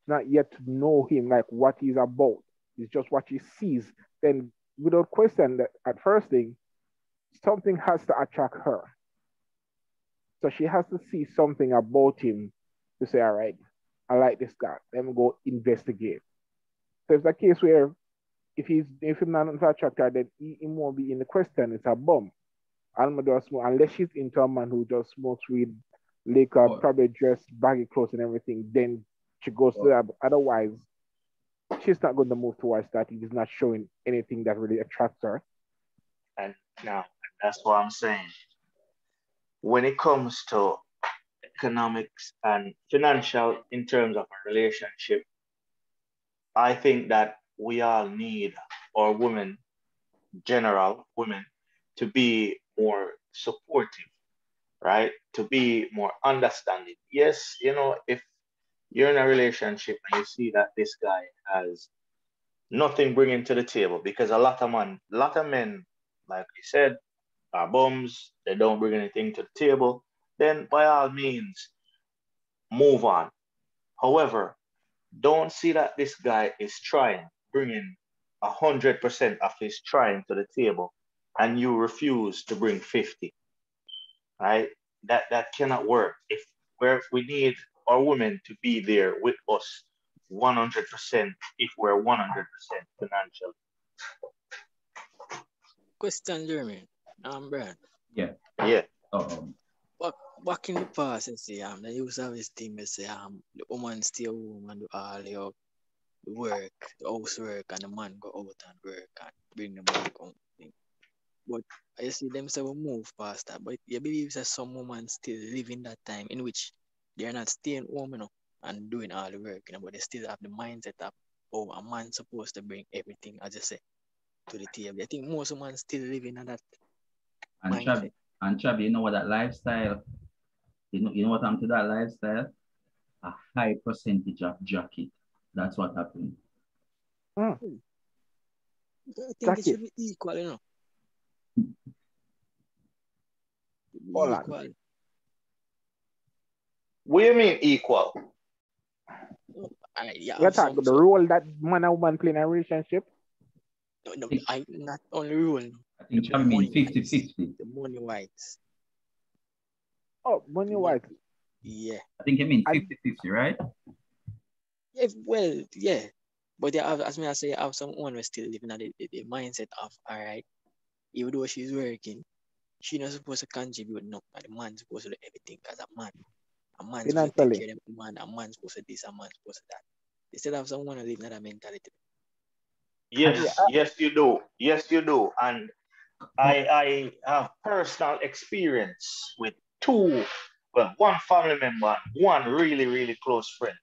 not yet to know him, like what he's about, it's just what she sees, then without question, that at first thing, something has to attract her. So she has to see something about him to say, all right, I like this guy. Let me go investigate. So it's a case where if he's not attracted her, then he won't be in the question. It's a bum. Unless she's into a man who just smokes weed, liquor, probably dress baggy clothes and everything, then she goes to that. But otherwise, she's not going to move towards that if he's not showing anything that really attracts her. And now that's what I'm saying. When it comes to economics and financial in terms of a relationship, I think that we all need, or women, general women, to be more supportive, right? To be more understanding. Yes, you know, if you're in a relationship and you see that this guy has nothing bringing to the table, because a lot of men, like we said, are bums, they don't bring anything to the table, then by all means, move on. However, don't see that this guy is trying, bringing 100% of his trying to the table, and you refuse to bring 50, right? That cannot work. If we need our women to be there with us 100% if we're 100% financial. Question, Jeremy. Brian. Yeah. Yeah. Back in the past, and say they used to have this thing that say the woman stay home and do all the work, the housework, and the man go out and work and bring the money home. But I see them say we move past that. But you believe that some women still live in that time in which they're not staying home, you know, and doing all the work, you know, but they still have the mindset of, oh, a man's supposed to bring everything, as I say, to the table. I think most women still living in that mindset. And Chubby, you know what that lifestyle, you know what happened to that lifestyle? A high percentage of jacket. That's what happened. I think it should be equal, you know. Equal. What do you mean equal? You're talking the role that man and woman play in a relationship? No, I not only role. I think Chubby mean 50-50. The money wise. Oh, money wise. Yeah. I think you mean 50-50, right? Yeah, well, yeah. But they have, as I say, I have some women still living at the mindset of, all right, even though she's working, she's not supposed to contribute, no, but the man's supposed to do everything because a man's supposed to take care of the man, a man's supposed to this, a man's supposed to that. They still have someone to live in that mentality. Yes, you do. Yes, you do. And I have personal experience with one family member, one really, really close friend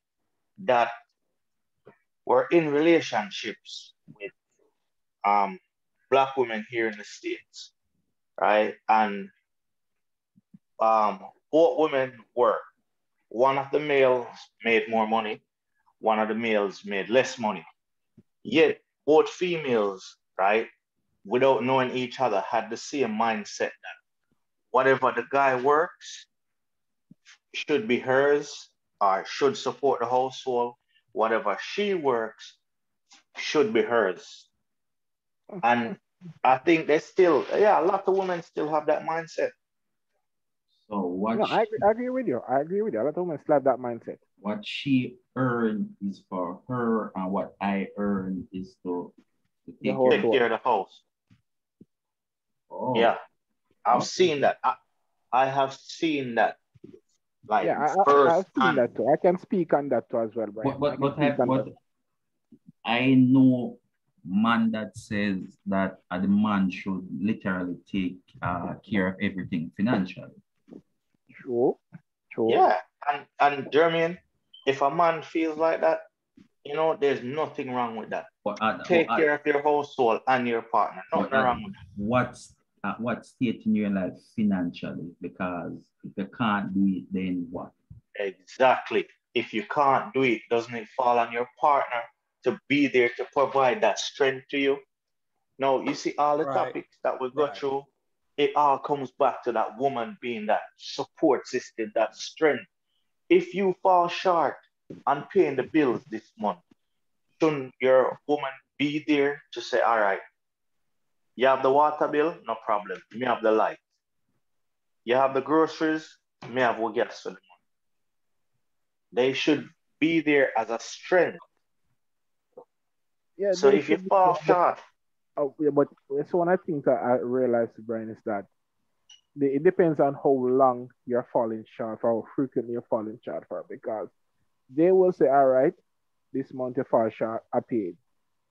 that were in relationships with Black women here in the States, right? And both women were. One of the males made more money, one of the males made less money. Yet both females, right, without knowing each other, had the same mindset that whatever the guy works should be hers or should support the household. Whatever she works should be hers. And I think they still, a lot of women still have that mindset. So what? No, I agree with you. A lot of women still have that mindset. What she earned is for her, and what I earn is to take care of the house. Oh. Yeah, I've seen that. I have seen that. Like I've seen that too. I can speak on that too as well, Brian. But I know man that says that the man should literally take care of everything financially. True. Yeah, and Jermaine, if a man feels like that, You know, there's nothing wrong with that. But Take care of your household and your partner. Nothing wrong with that. At what state in your life financially? Because if you can't do it, then what? Exactly. If you can't do it, doesn't it fall on your partner to be there to provide that strength to you? No, you see, all the topics that we go through, it all comes back to that woman being that support system, that strength. If you fall short on paying the bills this month, shouldn't your woman be there to say, all right, you have the water bill, no problem. Me have the light. You have the groceries, me have what gas for the month. They should be there as a strength. Yeah, So if you fall short. Yeah, but so one of the things that I realized, Brian, is that it depends on how long you're falling short, or how frequently you're falling short for, because they will say, all right, this month you fall short, I paid.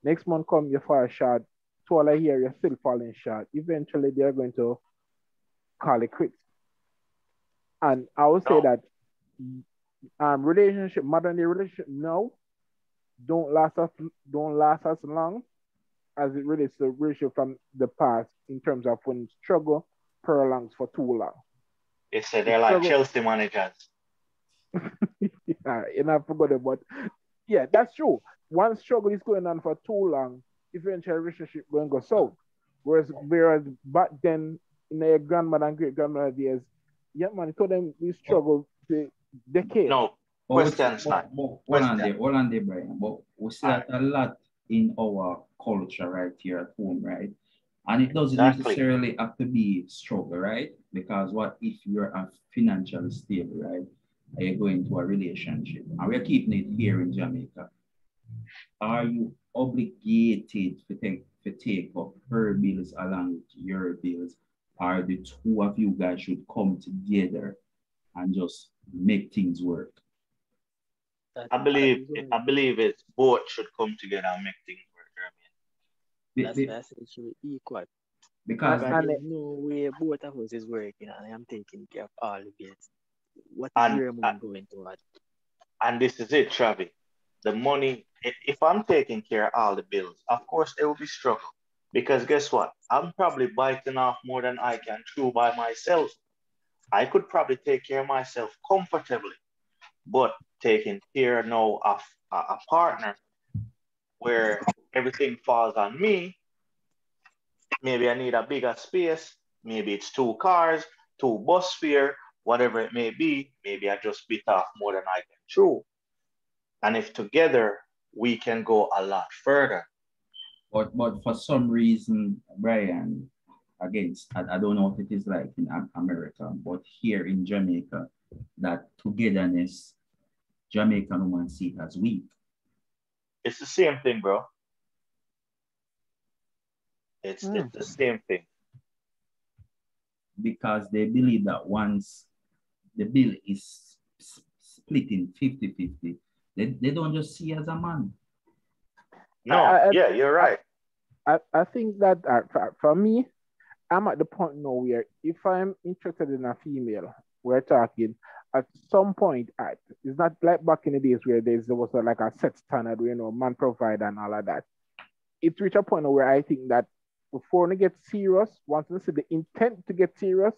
Next month come, you fall short. So all I hear, you're still falling short. Eventually, they're going to call it quits. And I would say that relationship, modern day relationship, no, don't last as long as it relates to relationship from the past, in terms of when struggle prolongs for too long. They say they're like Chelsea managers. Yeah, and I forgot about. Yeah, that's true. One struggle is going on for too long, eventually relationship going to go south. Whereas back then, in their grandmother and great grandmother days, yeah, man, it told them we struggle for decades. No, questions not. Hold on there, Brian. But we see that a lot in our culture right here at home, right? And it doesn't necessarily have to be struggle, right? Because what if you're financially stable, right? And you go into a relationship, and we're keeping it here in Jamaica. Are you obligated to take up her bills along with your bills? Or the two of you guys should come together and just make things work? I believe it's both should come together and make things work. That's essentially equal. Because there's no way both of us is working, and I'm taking care of all the bills. What is your money going toward? And this is it, Travi. The money, if I'm taking care of all the bills, of course it will be struggle. Because guess what? I'm probably biting off more than I can chew by myself. I could probably take care of myself comfortably, but taking care now of a partner where everything falls on me, maybe I need a bigger space, maybe it's 2 cars, 2 bus fare, whatever it may be, maybe I just bit off more than I can chew. And if together we can go a lot further. But for some reason, Brian, again, I don't know what it is like in America, but here in Jamaica, that togetherness, Jamaican women see it as weak. It's the same thing, bro. It's the same thing. Because they believe that once the bill is split in 50-50, they don't just see as a man. No, you're right. I think that for me, I'm at the point now where if I'm interested in a female, we're talking at some point. It's not like back in the days where there was like a set standard, man provide and all of that. It's reached a point where I think that before we get serious, once we see the intent to get serious,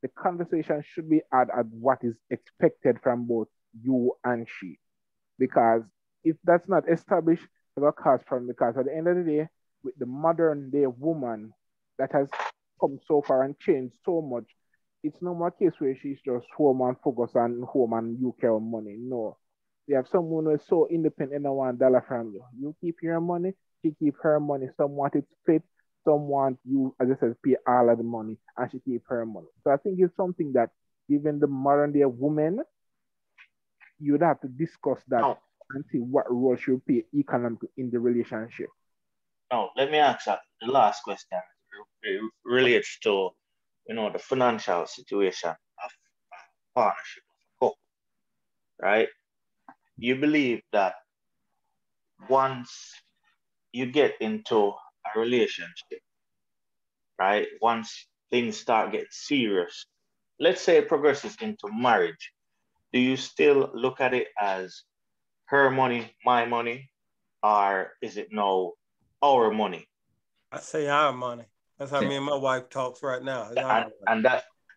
the conversation should be at what is expected from both you and she. Because if that's not established, it's going to cause problem. Because at the end of the day, with the modern day woman that has come so far and changed so much, it's no more case where she's just home and focus on home and you care of money. No. You have someone who is so independent and $1 from you. You keep your money, she keep her money. Some want it split, some want you, as I said, pay all of the money and she keep her money. So I think it's something that given the modern day woman, you would have to discuss that and see what role she will play economically in the relationship. Now, let me ask the last question. It relates to, the financial situation of partnership of a couple, right? You believe that once you get into a relationship, right? Once things start getting serious, let's say it progresses into marriage, do you still look at it as her money, my money, or is it no our money? I say our money. That's how me and my wife talks right now.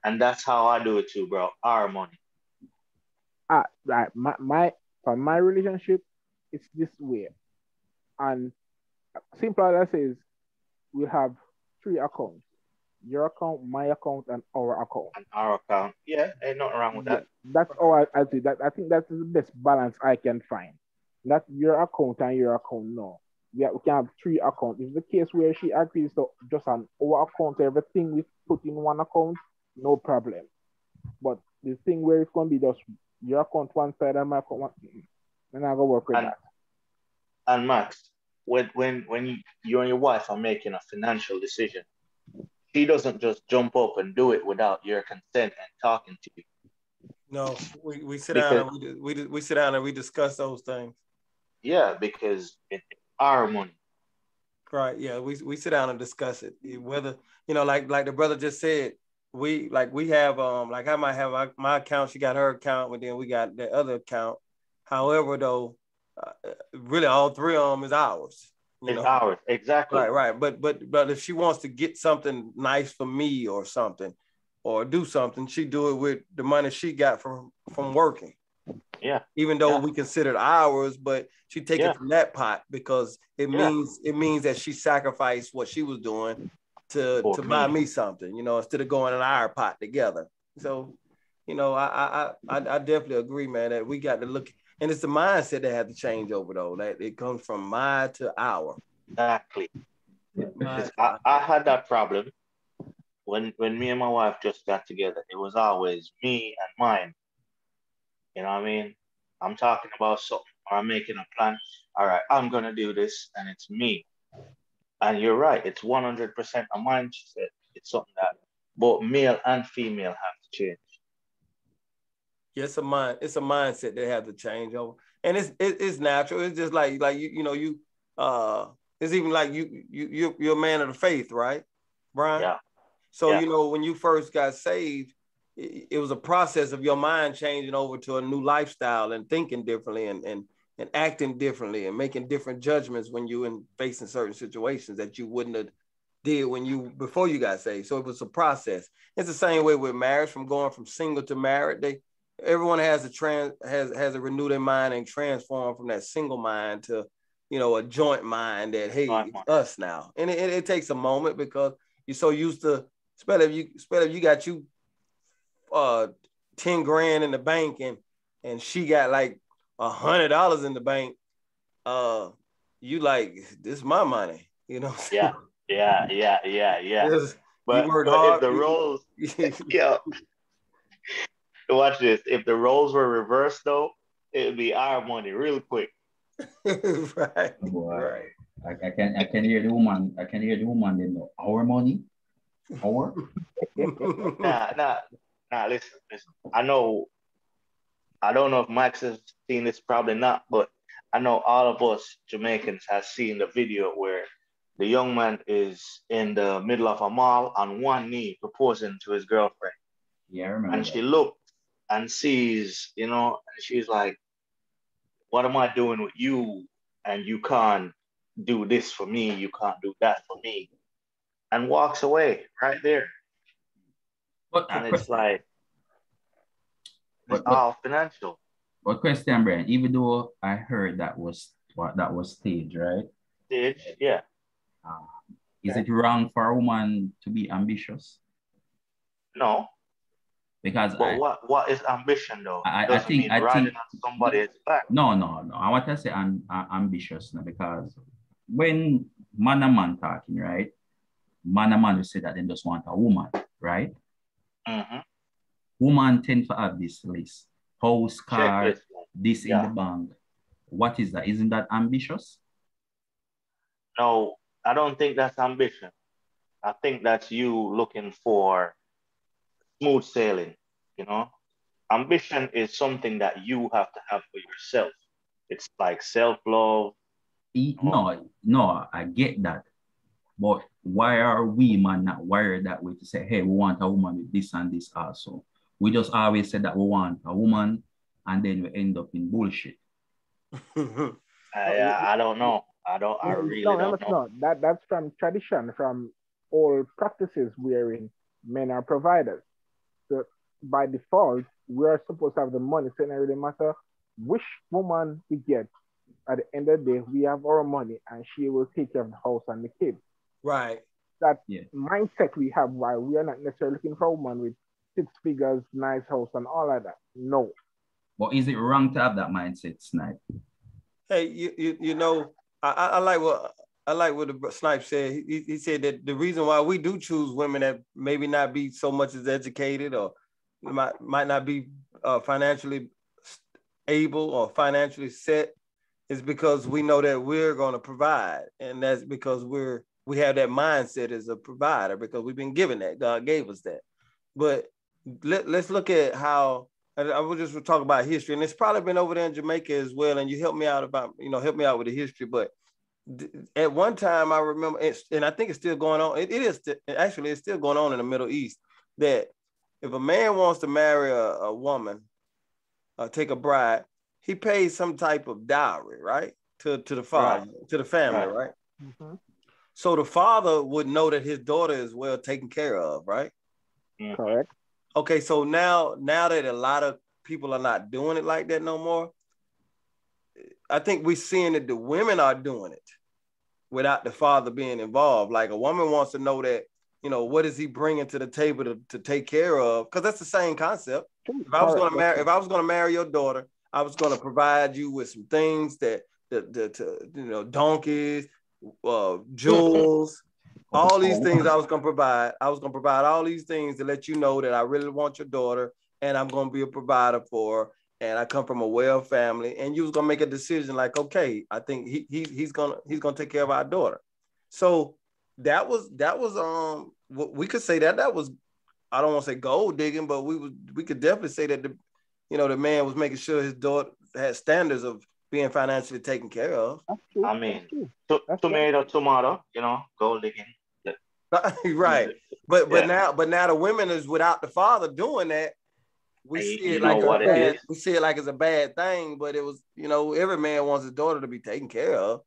And that's how I do it too, bro. Our money. Right. For my relationship, it's this way. And simple as I say is we have 3 accounts. Your account, my account, and our account. And our account. Yeah, ain't nothing wrong with that. That's all I see. That I think that's the best balance I can find. Not your account and your account, no. We can have 3 accounts. If the case where she agrees to just on our account, everything we put in one account, no problem. But the thing where it's going to be just your account one side and my account one, then I go work with that. And Max, when you and your wife are making a financial decision, she doesn't just jump up and do it without your consent and talking to you. No, we sit down and we sit down and we discuss those things. Yeah, because it's our money. Right. Yeah, we sit down and discuss it. Whether like the brother just said, we have like I might have my account, she got her account, and then we got the other account. However, though, really all 3 of them is ours. It's ours, exactly. Right. But if she wants to get something nice for me or something, or do something, she do it with the money she got from working. Yeah. Even though we consider it ours, but she take it from that pot because it means that she sacrificed what she was doing to buy me something, instead of going in our pot together. So, I definitely agree, man, that we got to look. And it's the mindset that had to change over, though. That it comes from my to our. Exactly. I had that problem when me and my wife just got together. It was always me and mine. You know what I mean? I'm talking about something, or I'm making a plan. All right, I'm gonna do this, and it's me. And you're right. It's 100% a mindset. It's something that both male and female have to change. Yeah, it's a mindset that has to change over, and it's natural. It's just like you it's even like you're a man of the faith, right, Brian? Yeah. So when you first got saved, it was a process of your mind changing over to a new lifestyle and thinking differently and acting differently and making different judgments when you in facing certain situations that you wouldn't have did before you got saved. So it was a process. It's the same way with marriage, from going from single to married. Everyone has to renew their mind and transform from that single mind to, a joint mind that, hey, it's us now. And it takes a moment because you're so used to, especially if you got 10 grand in the bank and she got like $100 in the bank, you like, this is my money, Yeah. But you worked hard. If the roles, watch this. If the roles were reversed, though, it would be our money real quick. Right. Right. I can hear the woman. I can hear the woman. They know our money. Our. Nah. Listen. I don't know if Max has seen this. Probably not. But I know all of us Jamaicans have seen the video where the young man is in the middle of a mall on one knee proposing to his girlfriend. Yeah, I remember. And she looks and sees, and she's like, what am I doing with you? And you can't do this for me. You can't do that for me. And walks away right there. And it's like, it's all financial. But question, Brian, even though I heard that was staged, right? Staged, yeah. Is it wrong for a woman to be ambitious? No. Because what is ambition though? I think riding on somebody's back. No. I want to say ambitious now, because when man and man talking, right? Man and man will say that they just want a woman, right? Mm-hmm. Woman tend to have this list. House, car, this in the bank. What is that? Isn't that ambitious? No, I don't think that's ambition. I think that's you looking for smooth sailing, Ambition is something that you have to have for yourself. It's like self-love. No, I get that. But why are we, man, not wired that way to say, hey, we want a woman with this and this also? We just always said that we want a woman, and then we end up in bullshit. I don't know. I really don't know. That's from tradition, from old practices wherein men are providers. So by default, we are supposed to have the money. So it doesn't really matter which woman we get. At the end of the day, we have our money and she will take care of the house and the kids. Right. That mindset we have, why we are not necessarily looking for a woman with 6 figures, nice house, and all of that. No. But is it wrong to have that mindset, Snipe? Hey, you know, I like what the Snipe said. He said that the reason why we do choose women that maybe not be so much as educated or might not be financially able or financially set is because we know that we're going to provide, and that's because we have that mindset as a provider because we've been given that. God gave us that. But let's look at how. I will just talk about history, and it's probably been over there in Jamaica as well. And you help me out with the history. But at one time, I remember, and I think it's still going on. It's still going on in the Middle East. That if a man wants to marry a woman, take a bride, he pays some type of dowry, right, to the father, to the family, right? Mm-hmm. So the father would know that his daughter is well taken care of, right? Correct. Okay, so now that a lot of people are not doing it like that no more, I think we're seeing that the women are doing it without the father being involved. Like a woman wants to know that, what is he bringing to the table to take care of? Because that's the same concept. If I was going to marry your daughter, I was going to provide you with some things that donkeys, jewels. All these things I was going to provide. I was going to provide all these things to let you know that I really want your daughter and I'm going to be a provider for her. And I come from a well family. And you was going to make a decision like, okay, I think he's going to take care of our daughter. So that was we could say that was, I don't want to say gold digging, but we could definitely say that the man was making sure his daughter had standards of being financially taken care of. That's true. I mean, That's tomato, gold digging. Right. But now the women is without the father doing that. We see it like it's a bad thing, but it was, every man wants his daughter to be taken care of.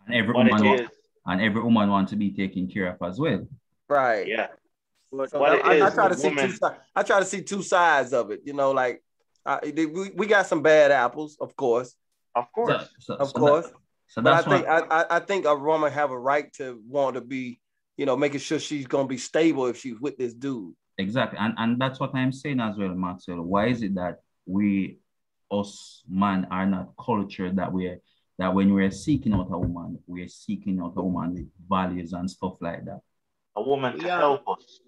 And every woman wants to be taken care of as well. Right. Yeah. So I try to see two sides of it. We got some bad apples, of course. Of course. But I think a woman have a right to want to be, making sure she's gonna be stable if she's with this dude. Exactly, and that's what I'm saying as well, Maxwell. Why is it that us men are not cultured that when we're seeking out a woman, we're seeking out a woman with values and stuff like that? A woman to help us.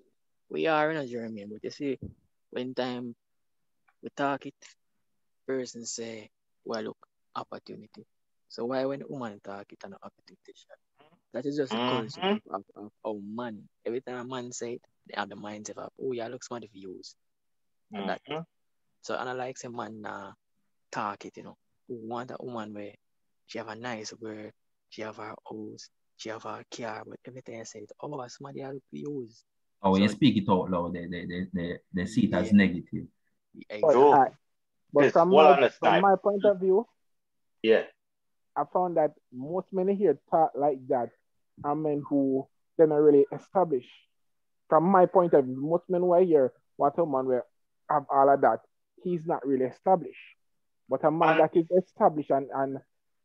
We are in a journey, but you see, when time we talk it, person say, well, look, opportunity. So why when a woman talk it an opportunity? That is just a culture of man. Every time a man say it, they have the mindset of, oh, yeah, look smart if you use. And that. So, and I like say man talk it, who want a woman where she have a nice word, she have her house, she have her car, but everything I say it, oh, somebody have to use. Oh, when you speak it out loud, they see it as negative. Exactly. But from my point of view, I found that most men here talk like that are men who they're not really established. From my point of view, most men who are here want a man will have all of that. He's not really established. But a man that is established and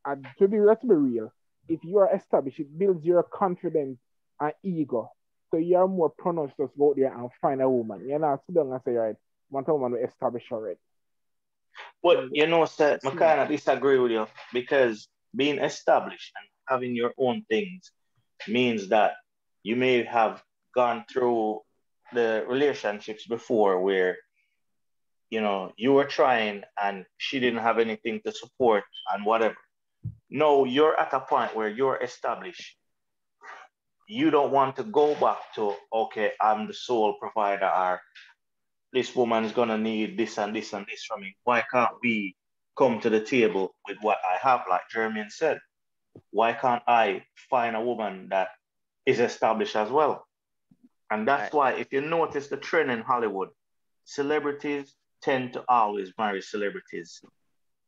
let's be real, if you are established, it builds your confidence and ego. So you are more pronounced to go out there and find a woman. You're not sit down and say, right, want a woman to establish already. But sir, I kind of disagree with you because being established and having your own things means that you may have gone through the relationships before where you were trying and she didn't have anything to support and whatever. No, you're at a point where you're established. You don't want to go back to, okay, I'm the sole provider, or this woman is gonna need this and this and this from me. Why can't we come to the table with what I have, like Jermaine said? Why can't I find a woman that is established as well? And that's why, if you notice the trend in Hollywood, celebrities tend to always marry celebrities.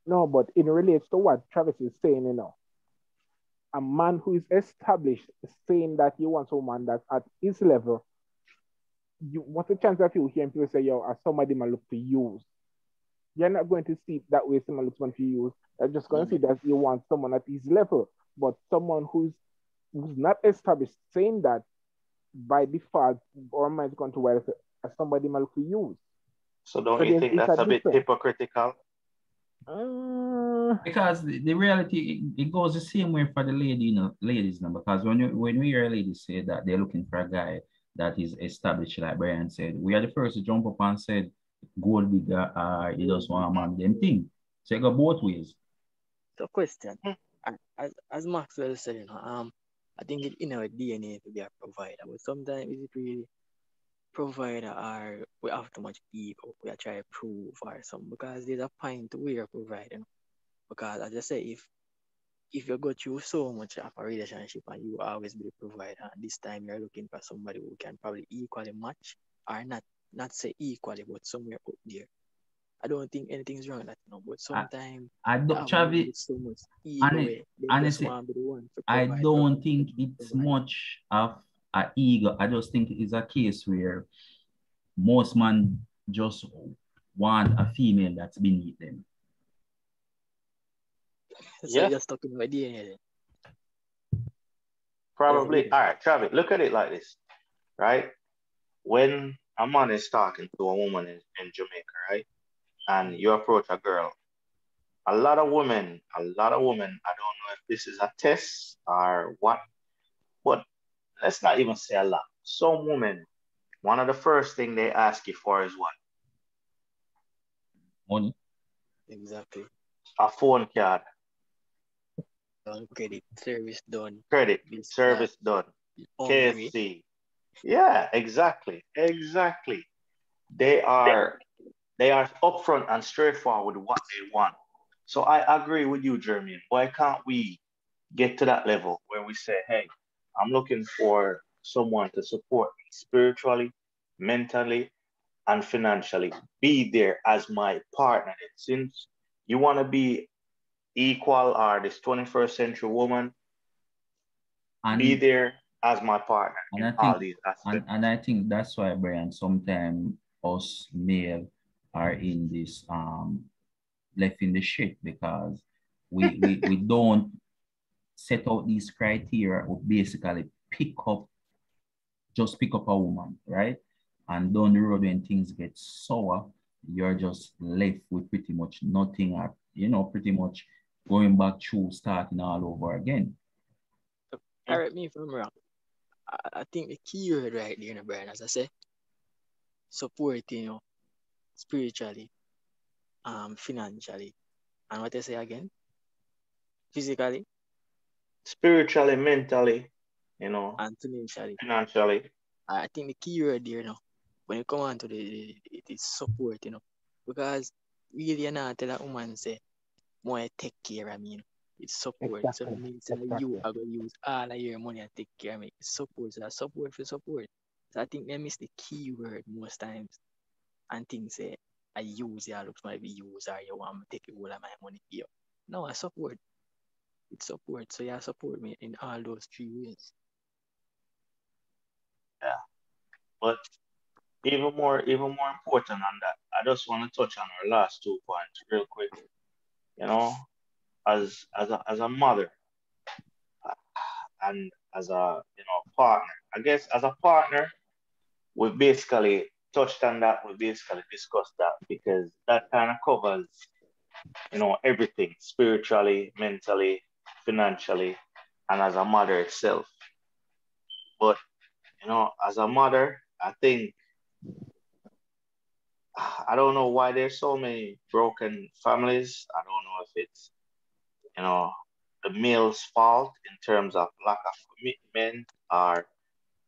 No, but it relates to what Travis is saying, a man who is established saying that he wants a woman that's at his level, what's the chance of you hearing people say, yo, as somebody might look to use? You're not going to see it that way someone looks to use. You're just going to see that you want someone at his level. But someone who's not established saying that, by default, our mind's going to wear as somebody might look to use. So don't you think that's a bit hypocritical? Because the reality, it goes the same way for the ladies now. Because when we hear ladies say that they're looking for a guy that is established, like Brian said, we are the first to jump up and said, gold digger, you just want a man, them thing. So it go both ways. So question, as Maxwell said, I think it's in our DNA to be a provider, but sometimes is it really provider or we have too much ego, we are trying to prove or something, because there's a point where you're providing. Because as I say, if you go through so much of a relationship and you always be the provider, and this time you're looking for somebody who can probably equally match, or not say equally, but somewhere up there. I don't think anything's wrong with that, but sometimes I don't, Chavi, so much ego. Honestly, I don't think it's much of an ego. I just think it's a case where most men just want a female that's beneath them. So you're just talking about DNA. Probably. All right, Travis, look at it like this, right? When a man is talking to a woman in Jamaica, right? And you approach a girl, a lot of women, I don't know if this is a test or what, but let's not even say a lot. Some women, one of the first thing they ask you for is what? Money. Exactly. A phone card. Credit, service done. Credit, service done. KFC. Yeah, exactly. They are upfront and straightforward with what they want. So I agree with you, Jeremy. Why can't we get to that level where we say, hey, I'm looking for someone to support me spiritually, mentally, and financially. Be there as my partner. Since you want to be equal or this 21st century woman, be there as my partner in all these aspects. And I think that's why, Brian, sometimes us male are in this left in the shit, because we don't set out these criteria of basically pick up a woman, right? And down the road when things get sour, you're just left with pretty much nothing, pretty much going back through starting all over again. Correct me if I'm wrong. I think the key word right there, Brian, as I say, supporting, spiritually, financially, and what I say again, physically, spiritually, mentally, and financially. I think the key word there, when you come on to it is support, because really you're not tell a woman say, more take care of me, it's support. Exactly. So it means that you are going to use all of your money and take care of me. It's support. So support for support. So I think they miss the key word most times. And things say, I use it, I look for be use, or you want me to take all of my money here. No, I support. It's support. So you support me in all those 3 ways. Yeah. But even more important than that, I just want to touch on our last 2 points real quick. As a mother and as a partner. I guess as a partner, we basically touched on that. We basically discussed that because that kind of covers everything spiritually, mentally, financially, and as a mother itself. But as a mother, I think I don't know why there's so many broken families. I don't know if it's the male's fault in terms of lack of commitment, or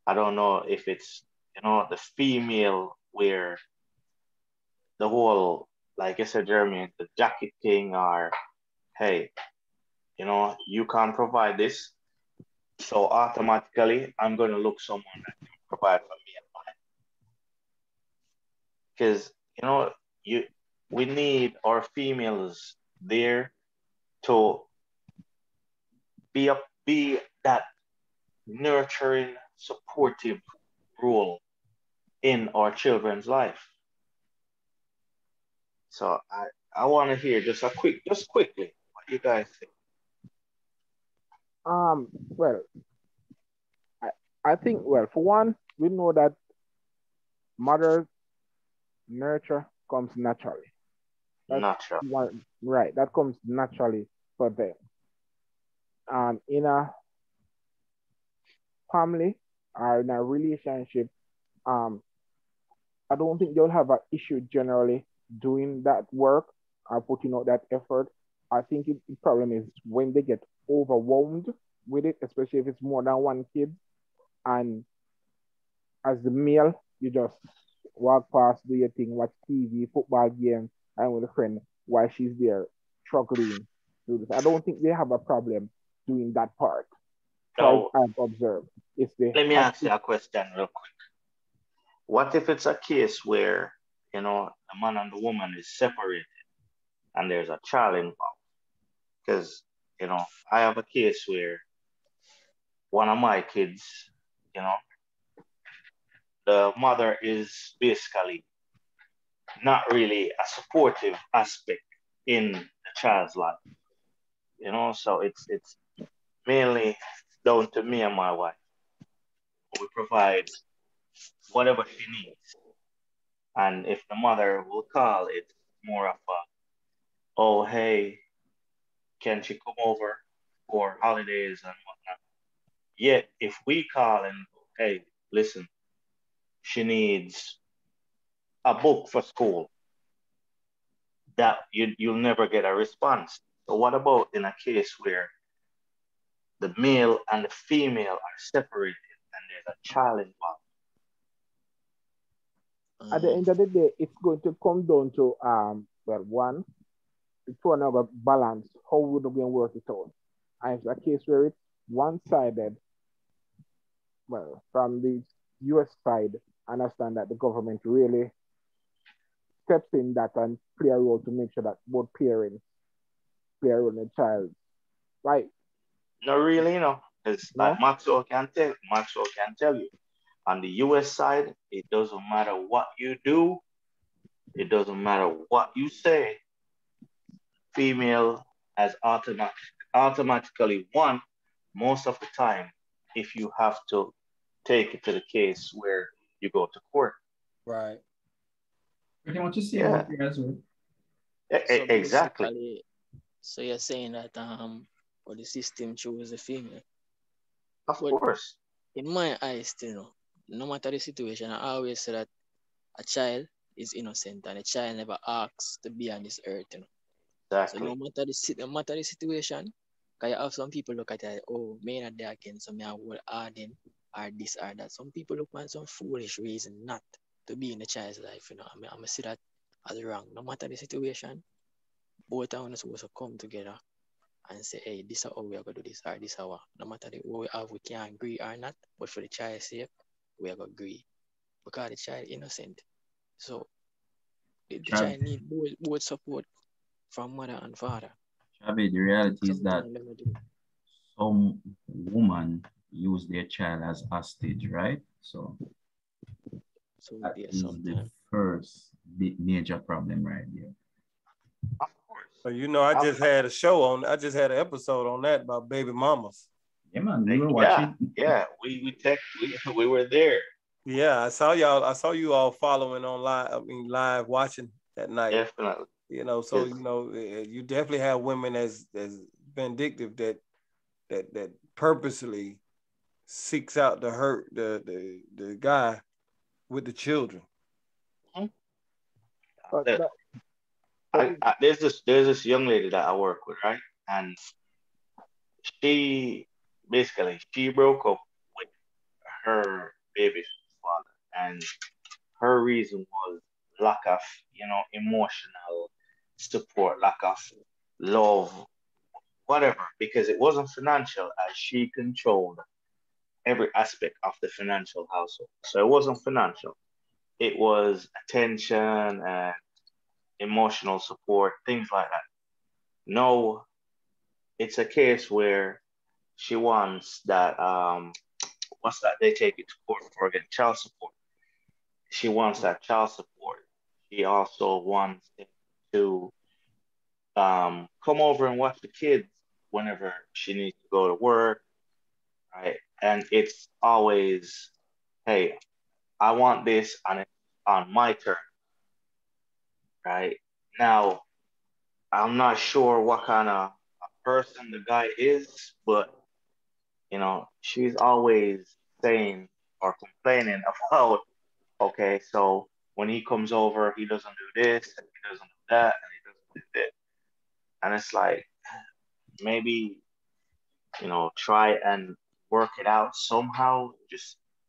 I don't know if it's the female where the whole, like I said, Jeremy, the jacket thing, or hey, you can't provide this, so automatically I'm going to look someone that can provide for me and mine. Because we need our females there to be that nurturing, supportive role in our children's life. So I want to hear just quickly, what you guys think? Well, I, I think, well, for one, we know that mother nurture comes naturally. That's Natural. one, right? That comes naturally for them. In a family or in a relationship, um, I don't think they'll have an issue generally doing that work or putting out that effort. I think the problem is when they get overwhelmed with it, especially if it's more than one kid. And as the male, you just walk past, do your thing, watch TV, football game, and with a friend while she's there struggling through this. I don't think they have a problem doing that part. So Now, I've observed. It's the let me have ask you a question real quick. What if it's a case where, the man and the woman is separated and there's a child involved? Because, I have a case where one of my kids, you know, the mother is basically not really a supportive aspect in the child's life, so it's mainly down to me and my wife. We provide whatever she needs. And if the mother will call, it's more of a, oh, hey, can she come over for holidays and whatnot? Yet, if we call and, hey, listen, she needs a book for school, that you'll never get a response. So what about in a case where the male and the female are separated and there's a child involved? at the end of the day, it's going to come down to well, one, to another balance. How would we work it out? And it's a case where it's one-sided. Well, from the U.S. side, I understand that the government really steps in that and play a role to make sure that both parents play a role in the child. Right? Not really, because No? like Maxwell can tell you. On the US side, it doesn't matter what you do, it doesn't matter what you say, female has automatically won most of the time if you have to take it to the case where you go to court. Right. Pretty much the same Yeah, up here as well. So exactly. basically, so you're saying that or the system chose the female. Of But course. in my eyes, no matter the situation, I always say that a child is innocent and a child never asks to be on this earth. So Exactly. no matter the situation, because you have some people look at it, oh, me not there again, so me I will harden or this or that. Some people look for some foolish reason not to be in the child's life. I'm gonna see that as wrong. No matter the situation, both of us supposed to come together and say, hey, this is how we are gonna do this or this how. No matter what we have, we can agree or not, but for the child's sake, we are gonna agree. Because the child innocent. So the Chab, child need both support from mother and father. Chabi, the reality is that Sometimes let me do. some women use their child as hostage, right? So So that yeah, is the sometimes. first big major problem right there. Of course. So I just had I just had an episode on that about baby mamas. Yeah, man, we were Yeah, watching. yeah. We were there. Yeah, I saw y'all. I saw you all following on live. I mean, live watching that night. Definitely. So Yes. you definitely have women as vindictive that purposely seeks out to hurt the guy with the children. Mhm. But Look, there's this young lady that I work with, right? And she she broke up with her baby's father, and her reason was lack of, emotional support, lack of love, whatever, because it wasn't financial as she controlled every aspect of the financial household. So it wasn't financial. It was attention and emotional support, things like that. No, it's a case where she wants that what's that they take it to court for again? Child support. She wants that child support. She also wants him to come over and watch the kids whenever she needs to go to work, right? And it's always, hey, I want this and it's on my turn, right? Now, I'm not sure what kind of a person the guy is, but she's always saying or complaining about, okay, so when he comes over, he doesn't do this and he doesn't do that and he doesn't do this. And it's like maybe, try and work it out somehow.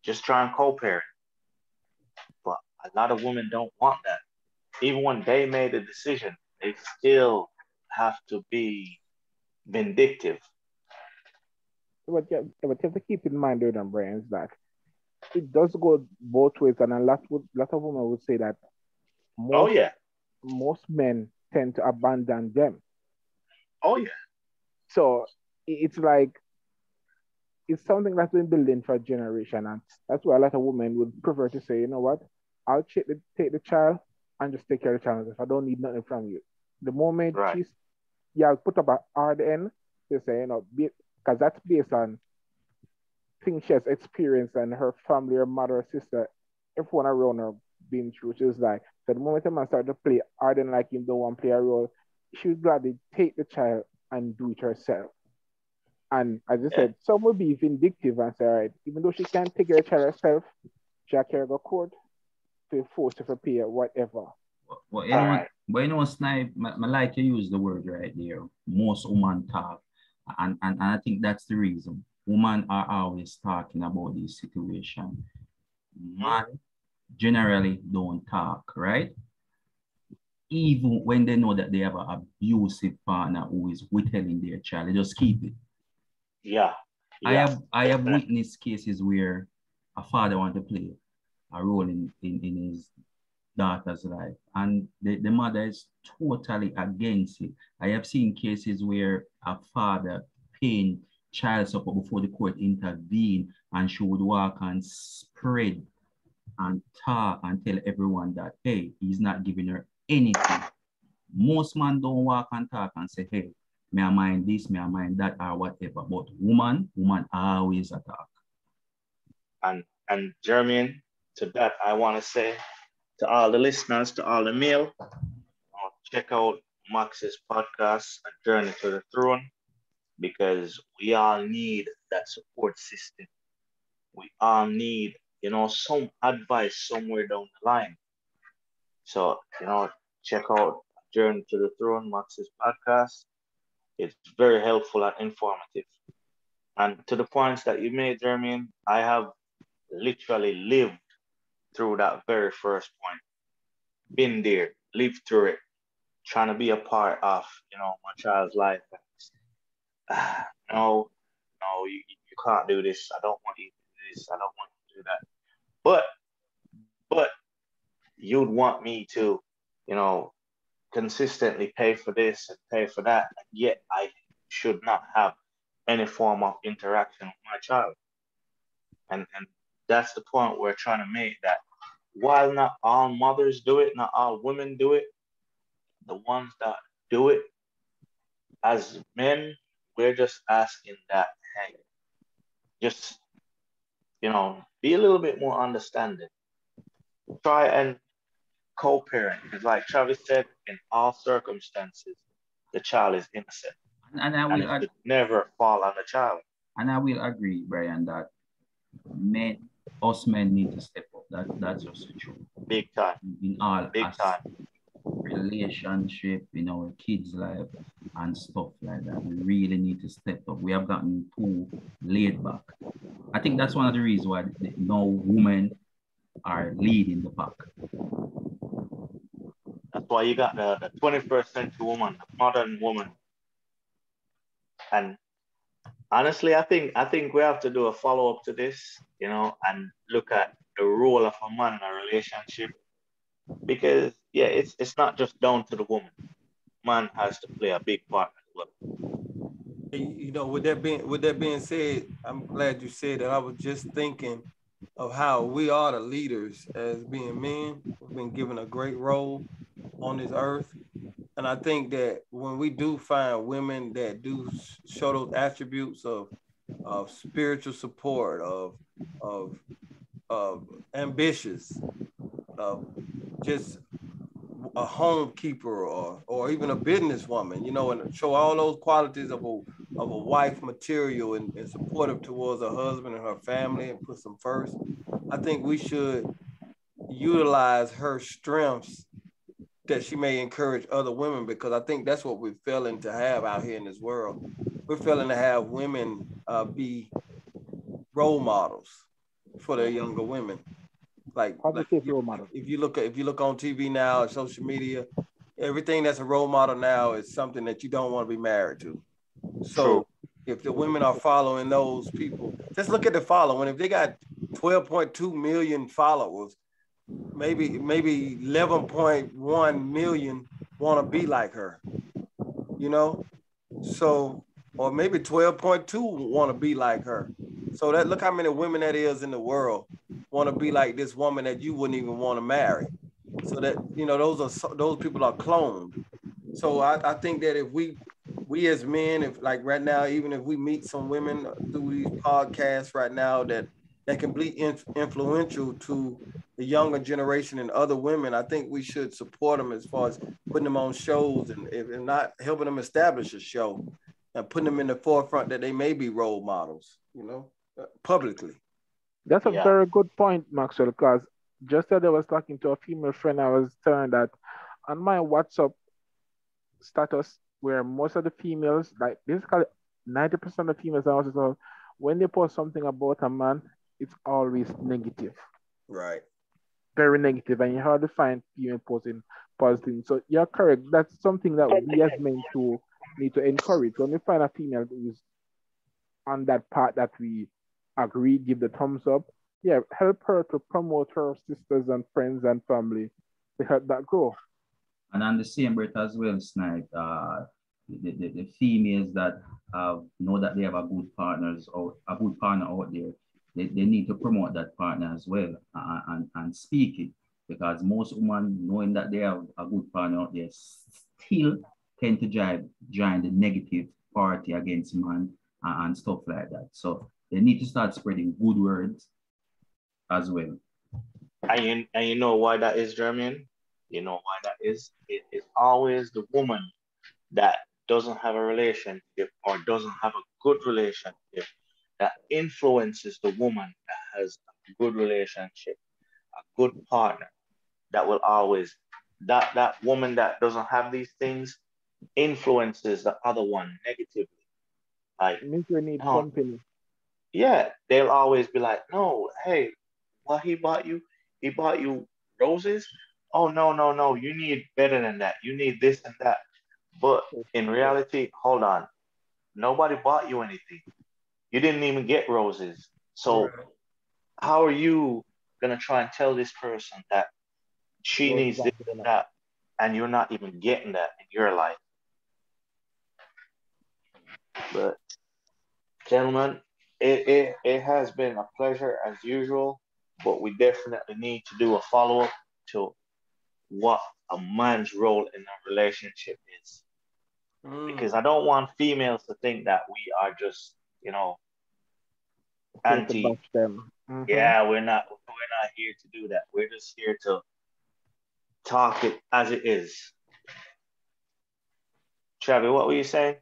Just try and co-parent. But a lot of women don't want that. Even when they made a decision, they still have to be vindictive. But you have to keep in mind, though, Brian, is that it does go both ways, and a lot of women would say that Oh yeah. most men tend to abandon them. Oh yeah. So it's like it's something that's been building for a generation, and that's why a lot of women would prefer to say, you know what, I'll take the child and just take care of the child if I don't need nothing from you. The moment Right. I'll put up a hard end to say, because that's based on things she has experienced and her family, her mother, her sister, everyone around her being through. She's like, so the moment a man started to play hard and like him don't want to play a role, she would gladly take the child and do it herself. And as I said, some will be vindictive and say, all right, even though she can't take care of the child herself, she'll carry go court to force her to pay or whatever. Well, Snipe, I like to use the word right there. Most women talk. And I think that's the reason. Women are always talking about this situation. Men generally don't talk, right? Even when they know that they have an abusive partner who is withholding their child, they just keep it. Yeah. I have witnessed cases where a father wants to play a role in his daughter's life, and the mother is totally against it. I have seen cases where a father paying child support before the court intervened, and she would walk and spread and talk and tell everyone that, hey, he's not giving her anything. Most men don't walk and talk and say, hey, may I mind this, may I mind that, or whatever. But woman always attack. And Jermaine, to that, I want to say to all the listeners, to all the male, check out Max's podcast, A Journey to the Throne, because we all need that support system. We all need, some advice somewhere down the line. So, check out Journey to the Throne, Max's podcast. It's very helpful and informative. And to the points that you made, Jermaine, I have literally lived through that very first point. Been there, lived through it, trying to be a part of, my child's life. No, you can't do this. I don't want you to do this. I don't want you to do that. But you'd want me to, consistently pay for this and pay for that, and yet I should not have any form of interaction with my child. And that's the point we're trying to make, that while not all mothers do it, not all women do it, the ones that do it, as men, we're just asking that, hey, just, be a little bit more understanding. Try and co-parent, because like Travis said, in all circumstances, the child is innocent. And I will should never fall on the child. And I will agree, Brian, that us men need to step up. That's also true. Big time. In all Big time. Relationship, in our kids' life and stuff like that. We really need to step up. We have gotten too laid back. I think that's one of the reasons why no women are leading the pack. That's why you got the 21st century woman, the modern woman. And honestly, I think we have to do a follow-up to this, and look at the role of a man in a relationship. Because it's not just down to the woman. man has to play a big part as well. You know, with that being said, I'm glad you said that. I was just thinking of how we are the leaders as being men. We've been given a great role on this earth. And I think that when we do find women that do show those attributes of spiritual support, of ambitious, of just a homekeeper or even a businesswoman, you know, and show all those qualities of a wife material and supportive towards her husband and her family and puts them first. I think we should utilize her strengths that she may encourage other women, because I think that's what we're failing to have out here in this world. We're failing to have women be role models for their younger women. Like role model. If you look on TV now, social media, everything that's a role model now is something that you don't want to be married to. So True. if the women are following those people, just look at the following. If they got 12.2 million followers, maybe 11.1 million want to be like her, you know? So, or maybe 12.2 want to be like her. So that, look how many women that is in the world want to be like this woman that you wouldn't even want to marry. So that, you know, those people are cloned. So I think that if we as men, if like right now, even if we meet some women through these podcasts right now that can be influential to the younger generation and other women, I think we should support them as far as putting them on shows and not helping them establish a show and putting them in the forefront that they may be role models, you know, publicly. That's a very good point, Maxwell, because just as I was talking to a female friend, I was telling that on my WhatsApp status, where most of the females, like basically 90% of the females, when they post something about a man, it's always negative. Right. Very negative, and you hardly find female posting positive. So you're correct. That's something that we as men too need to encourage. When we find a female who is on that part that we agree, give the thumbs up, yeah, help her to promote her sisters and friends and family to help that grow. And on the same breath as well, Snipe, the females that know that they have a good partner out there, they need to promote that partner as well and speak it, because most women, knowing that they have a good partner out there, still tend to join the negative party against man and stuff like that. So they need to start spreading good words as well. And you know why that is, Jermaine? You know why that is? It is always the woman that doesn't have a relationship or doesn't have a good relationship that influences the woman that has a good relationship, a good partner, that will always, that woman that doesn't have these things influences the other one negatively. Like, you need company. Yeah, they'll always be like, no, hey, what he bought you roses? Oh, no, you need better than that. You need this and that. But in reality, hold on, nobody bought you anything. You didn't even get roses. So how are you gonna try and tell this person that she needs this and that, and you're not even getting that in your life? But gentlemen, it has been a pleasure as usual, but we definitely need to do a follow-up to what a man's role in a relationship is. Because I don't want females to think that we are just, anti. Yeah, we're not here to do that. We're just here to talk it as it is. Travi, what were you saying?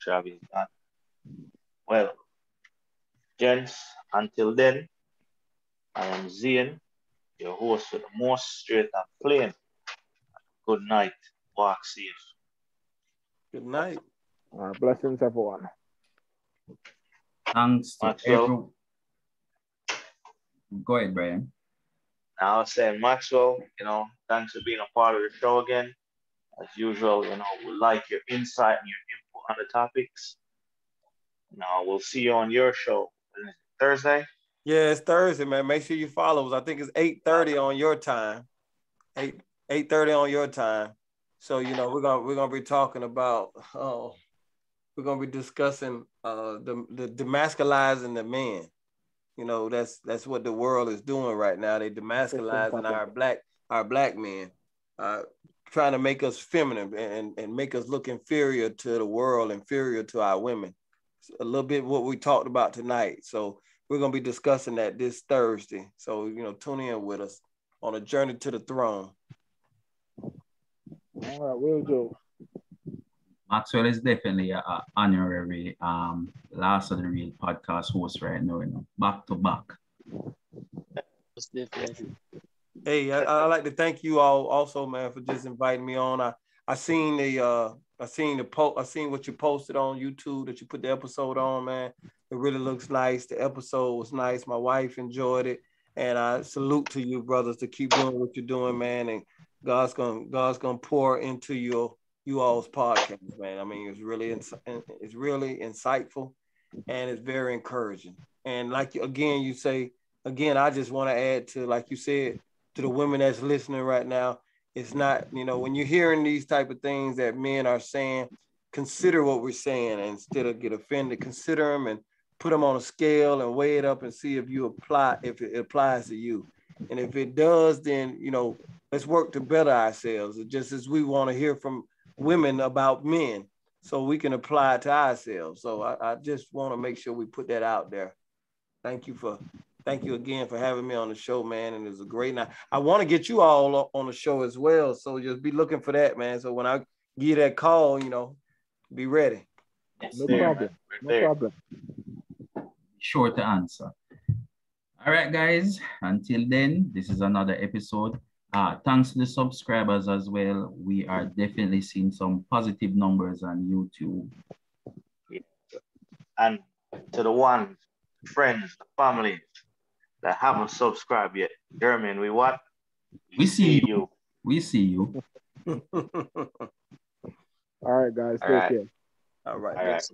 Travi is not. Well, gents, until then, I am Zian, your host with the most straight and plain. Good night. Walk safe. Good night. Blessings, everyone. Thanks to everyone. Go ahead, Brian. I was saying, Maxwell, thanks for being a part of the show again. As usual, we like your insight and your input on the topics. Now, we'll see you on your show. Thursday? Yeah, it's Thursday, man. Make sure you follow us. I think it's 8:30 on your time. 8:30 on your time. So you know we're gonna be talking about we're gonna be discussing the demasculizing the men. You know that's what the world is doing right now. They demasculizing our black men, trying to make us feminine and make us look inferior to the world, inferior to our women. It's a little bit what we talked about tonight. So we're gonna be discussing that this Thursday. So you know, tune in with us on a journey to the throne. All right, will do. Maxwell is definitely an honorary Last of the Real podcast host right now, you know, back to back. Most definitely. Hey, I like to thank you all also, man, for just inviting me on. I seen what you posted on YouTube that you put the episode on, man. It really looks nice. The episode was nice. My wife enjoyed it, and I salute to you, brothers, to keep doing what you're doing, man. And God's gonna pour into you all's podcast, man. I mean, it's really insightful, and it's very encouraging. And like you say, I just want to add to, like you said, to the women that's listening right now. It's not, you know, when you're hearing these type of things that men are saying, consider what we're saying instead of get offended. Consider them and put them on a scale and weigh it up and see if it applies to you. And if it does, then, you know, let's work to better ourselves, just as we want to hear from women about men so we can apply it to ourselves. So I just want to make sure we put that out there. Thank you again for having me on the show, man. And it was a great night. I want to get you all on the show as well. So just be looking for that, man. So when I give you that call, you know, be ready. No problem. No problem. Sure to answer. All right, guys. Until then, this is another episode. Thanks to the subscribers as well. We are definitely seeing some positive numbers on YouTube. And to the friends, the family that haven't subscribed yet, German, we see you. We see you. All right, guys. Take care. All right. All right.